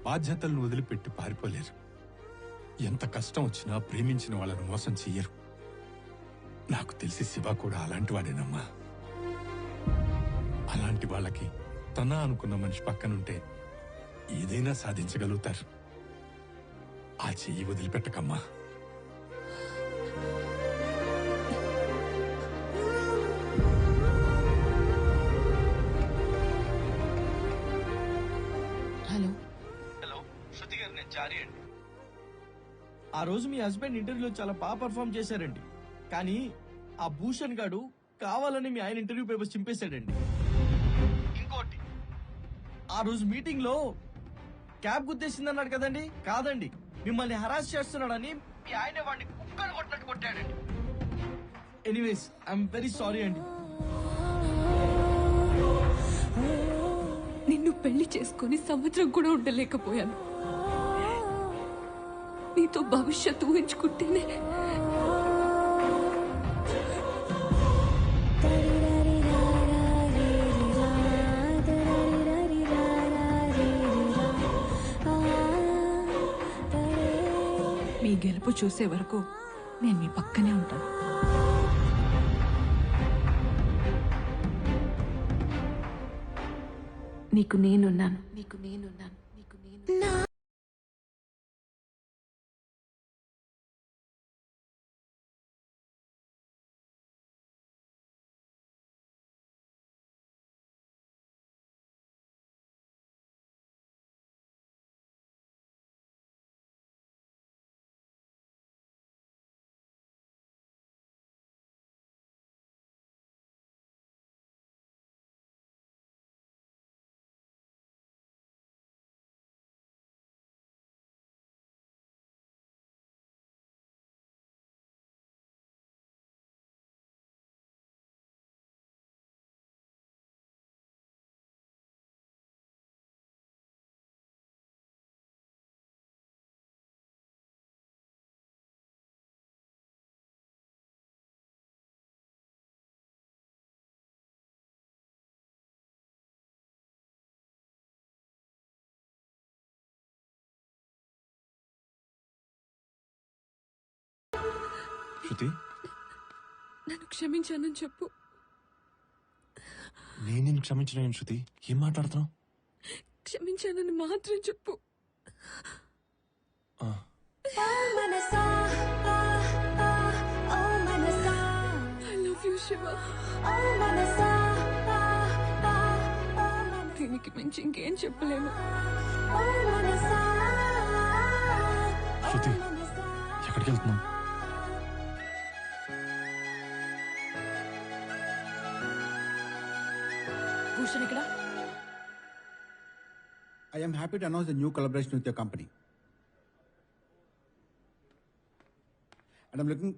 బాధ్యతలను వదిలిపెట్టి పారిపోలేరు. ఎంత కష్టం వచ్చినా ప్రేమించిన వాళ్ళని మోసం చెయ్యరు. నాకు తెలిసి శివ కూడా అలాంటి వాడేనమ్మా. అలాంటి వాళ్ళకి తన అనుకున్న మనిషి పక్కనుంటే ఏదైనా సాధించగలుగుతారు. ఆ చెయ్యి వదిలిపెట్టకమ్మా. హలో హలో, శృతి గారు, నేను చారి అండి. ఆ రోజు మీ హస్బెండ్ ఇంటర్వ్యూలో చాలా బాగా పర్ఫామ్ చేశారండి. కానీ ఆ భూషణ్ గాడు కావాలని మీ ఆయన ఇంటర్వ్యూ పేపర్స్ చింపేశాడండి. ఇంకోటి, ఆ రోజు మీటింగ్ లో క్యాబ్ గుద్దేసిందన్నాడు కదండి. కాదండి, మిమ్మల్ని హరాస్ చేస్తున్నాడని మీ ఆయన వాడిని కుక్కలు కొట్టినట్టు కొట్టాడండి. ఎనీవేస్ ఐఎమ్ వెరీ సారీ అండి. నిన్ను పెళ్లి చేసుకొని సంవత్సరం కూడా ఉండలేకపోయాను. నీతో భవిష్యత్తు ఊహించుకుంటేనే మీ గెలుపు చూసే వరకు నేను మీ పక్కనే ఉంటాను. నీకు నేనున్నాను. శృతి, నన్ను క్షమించానని చెప్పు. నేను నిన్ను క్షమించలేను శృతి. ఏం మాట్లాడుతున్నావు? క్షమించానని మాత్రం చెప్పు. I love you, Shiva. దీనికి మించి ఇంకేం చెప్పలేను. శృతి, ఎక్కడికి వెళ్తున్నావు? భూషణ్ ఇక్కడ. I am happy to announce the new collaboration with your company. And I'm looking...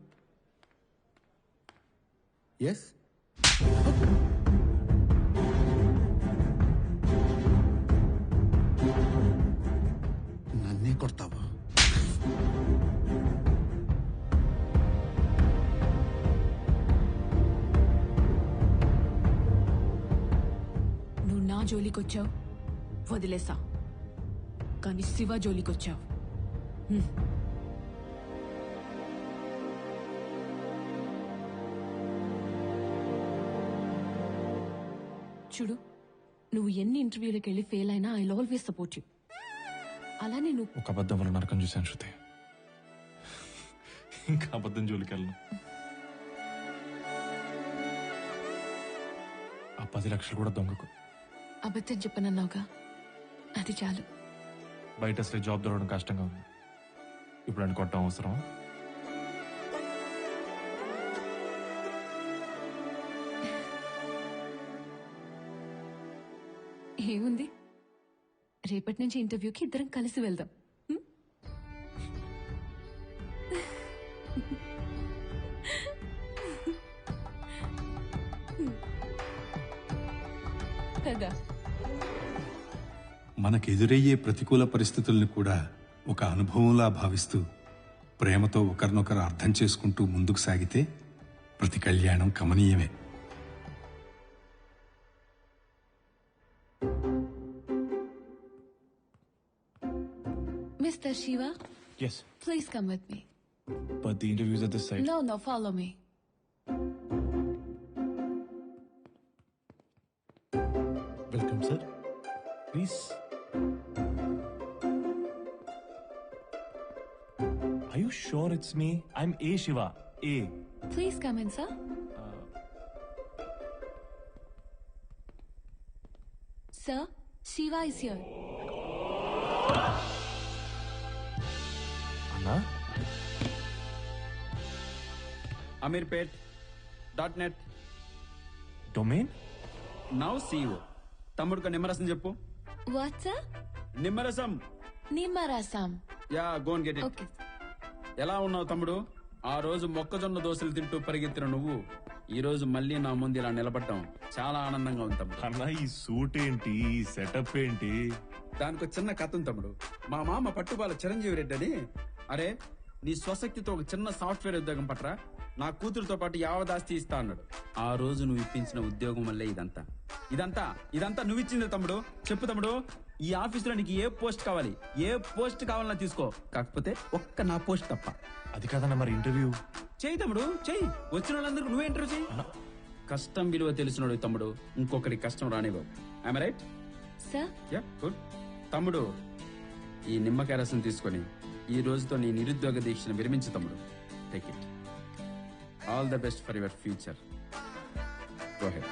Yes? నన్నే కొడతావా? నువ్వు నా జోలికొచ్చావు, వదిలేసా. కానీ శివ జోలికొచ్చావు. చూడు, నువ్వు ఎన్ని ఇంటర్వ్యూలకు వెళ్ళి ఫెయిల్ అయినా ఐ ఆల్వేస్ సపోర్ట్ యూ. అలానే నువ్వు ఒక అబద్ధం వల్ల నరకం చూశాను శృతి. ఇంకా అబద్ధం జోలికి వెళ్ళను. ఆ 10 లక్షలు కూడా దొంగకు. అబద్ధం చెప్పనన్నావుగా, అది చాలు. బయట అసలే జాబ్ దొరకడం కష్టంగా ఉంది. ఇప్పుడు అని కొట్టడం అవసరం? ఏముంది, రేపటి నుంచి ఇంటర్వ్యూకి ఇద్దరం కలిసి వెళ్దాం. కదా. మనకెదురయ్యే ప్రతికూల పరిస్థితుల్ని కూడా ఒక అనుభవంలా భావిస్తూ ప్రేమతో ఒకరినొకరు అర్థం చేసుకుంటూ ముందుకు సాగితే ప్రతి కళ్యాణం కమనీయమే. Mr. Shiva, Yes, please come with me. but the interviews at this site. No, follow me. Welcome, sir. Please. Are you sure it's me? I'm A. Shiva. A. Please come in, sir. Sir, Shiva is here. Anna? amirpet.net. Domain? Now CEO. తమ్ముడుకు నిమ్మరసం చెప్పు. What, sir? నిమ్మరసం. Nimarasam. Yeah, go and get it. Okay. ఎలా ఉన్నావు తమ్ముడు? ఆ రోజు మొక్కజొన్న దోశలు తింటూ పరిగెత్తిన నువ్వు ఈ రోజు మళ్ళీ నా ముందు ఇలా నిలబడటం చాలా ఆనందంగా ఉంది తమ్ముడు. అన్నా ఈ సూట్ ఏంటి, ఈ సెటప్ ఏంటి? దానికి ఒక చిన్న కథ ఉంది తమ్ముడు. మా మామ పట్టుబాల చిరంజీవి రెడ్డి అని, అరే నీ స్వశక్తితో ఒక చిన్న సాఫ్ట్వేర్ ఉద్యోగం పట్రా, నా కూతురుతో పాటు యావదాస్తి ఇస్తా అన్నాడు. ఆ రోజు నువ్వు ఇప్పించిన ఉద్యోగం వల్లే ఇదంతా ఇదంతా ఇదంతా నువ్వు ఇచ్చింది తమ్ముడు. చెప్పు తమ్ముడు, ఈ ఆఫీసులో నీకు ఏ పోస్ట్ కావాలి, ఏ పోస్ట్ కావాలన్నా తీసుకో, కాకపోతే ఒక్క నా పోస్ట్ తప్ప. అది కాదన్నా మరి ఇంటర్వ్యూ చెయ్యి తమ్ముడు, చెయ్యి. వచ్చిన వాళ్ళందరికీ నువ్వే ఇంటర్వ్యూ చెయ్యి. కష్టం విలువ తెలిసినోడు తమ్ముడు, ఇంకొకరి కష్టం రానివ్వవు. I'm right? Sir yeah good. తమ్ముడు, ఈ నిమ్మకాయ రసం తీసుకొని ఈ రోజుతో నీ నిరుద్యోగ దీక్షను విరమించు తమ్ముడు. Take it. All the best for your future. Go head.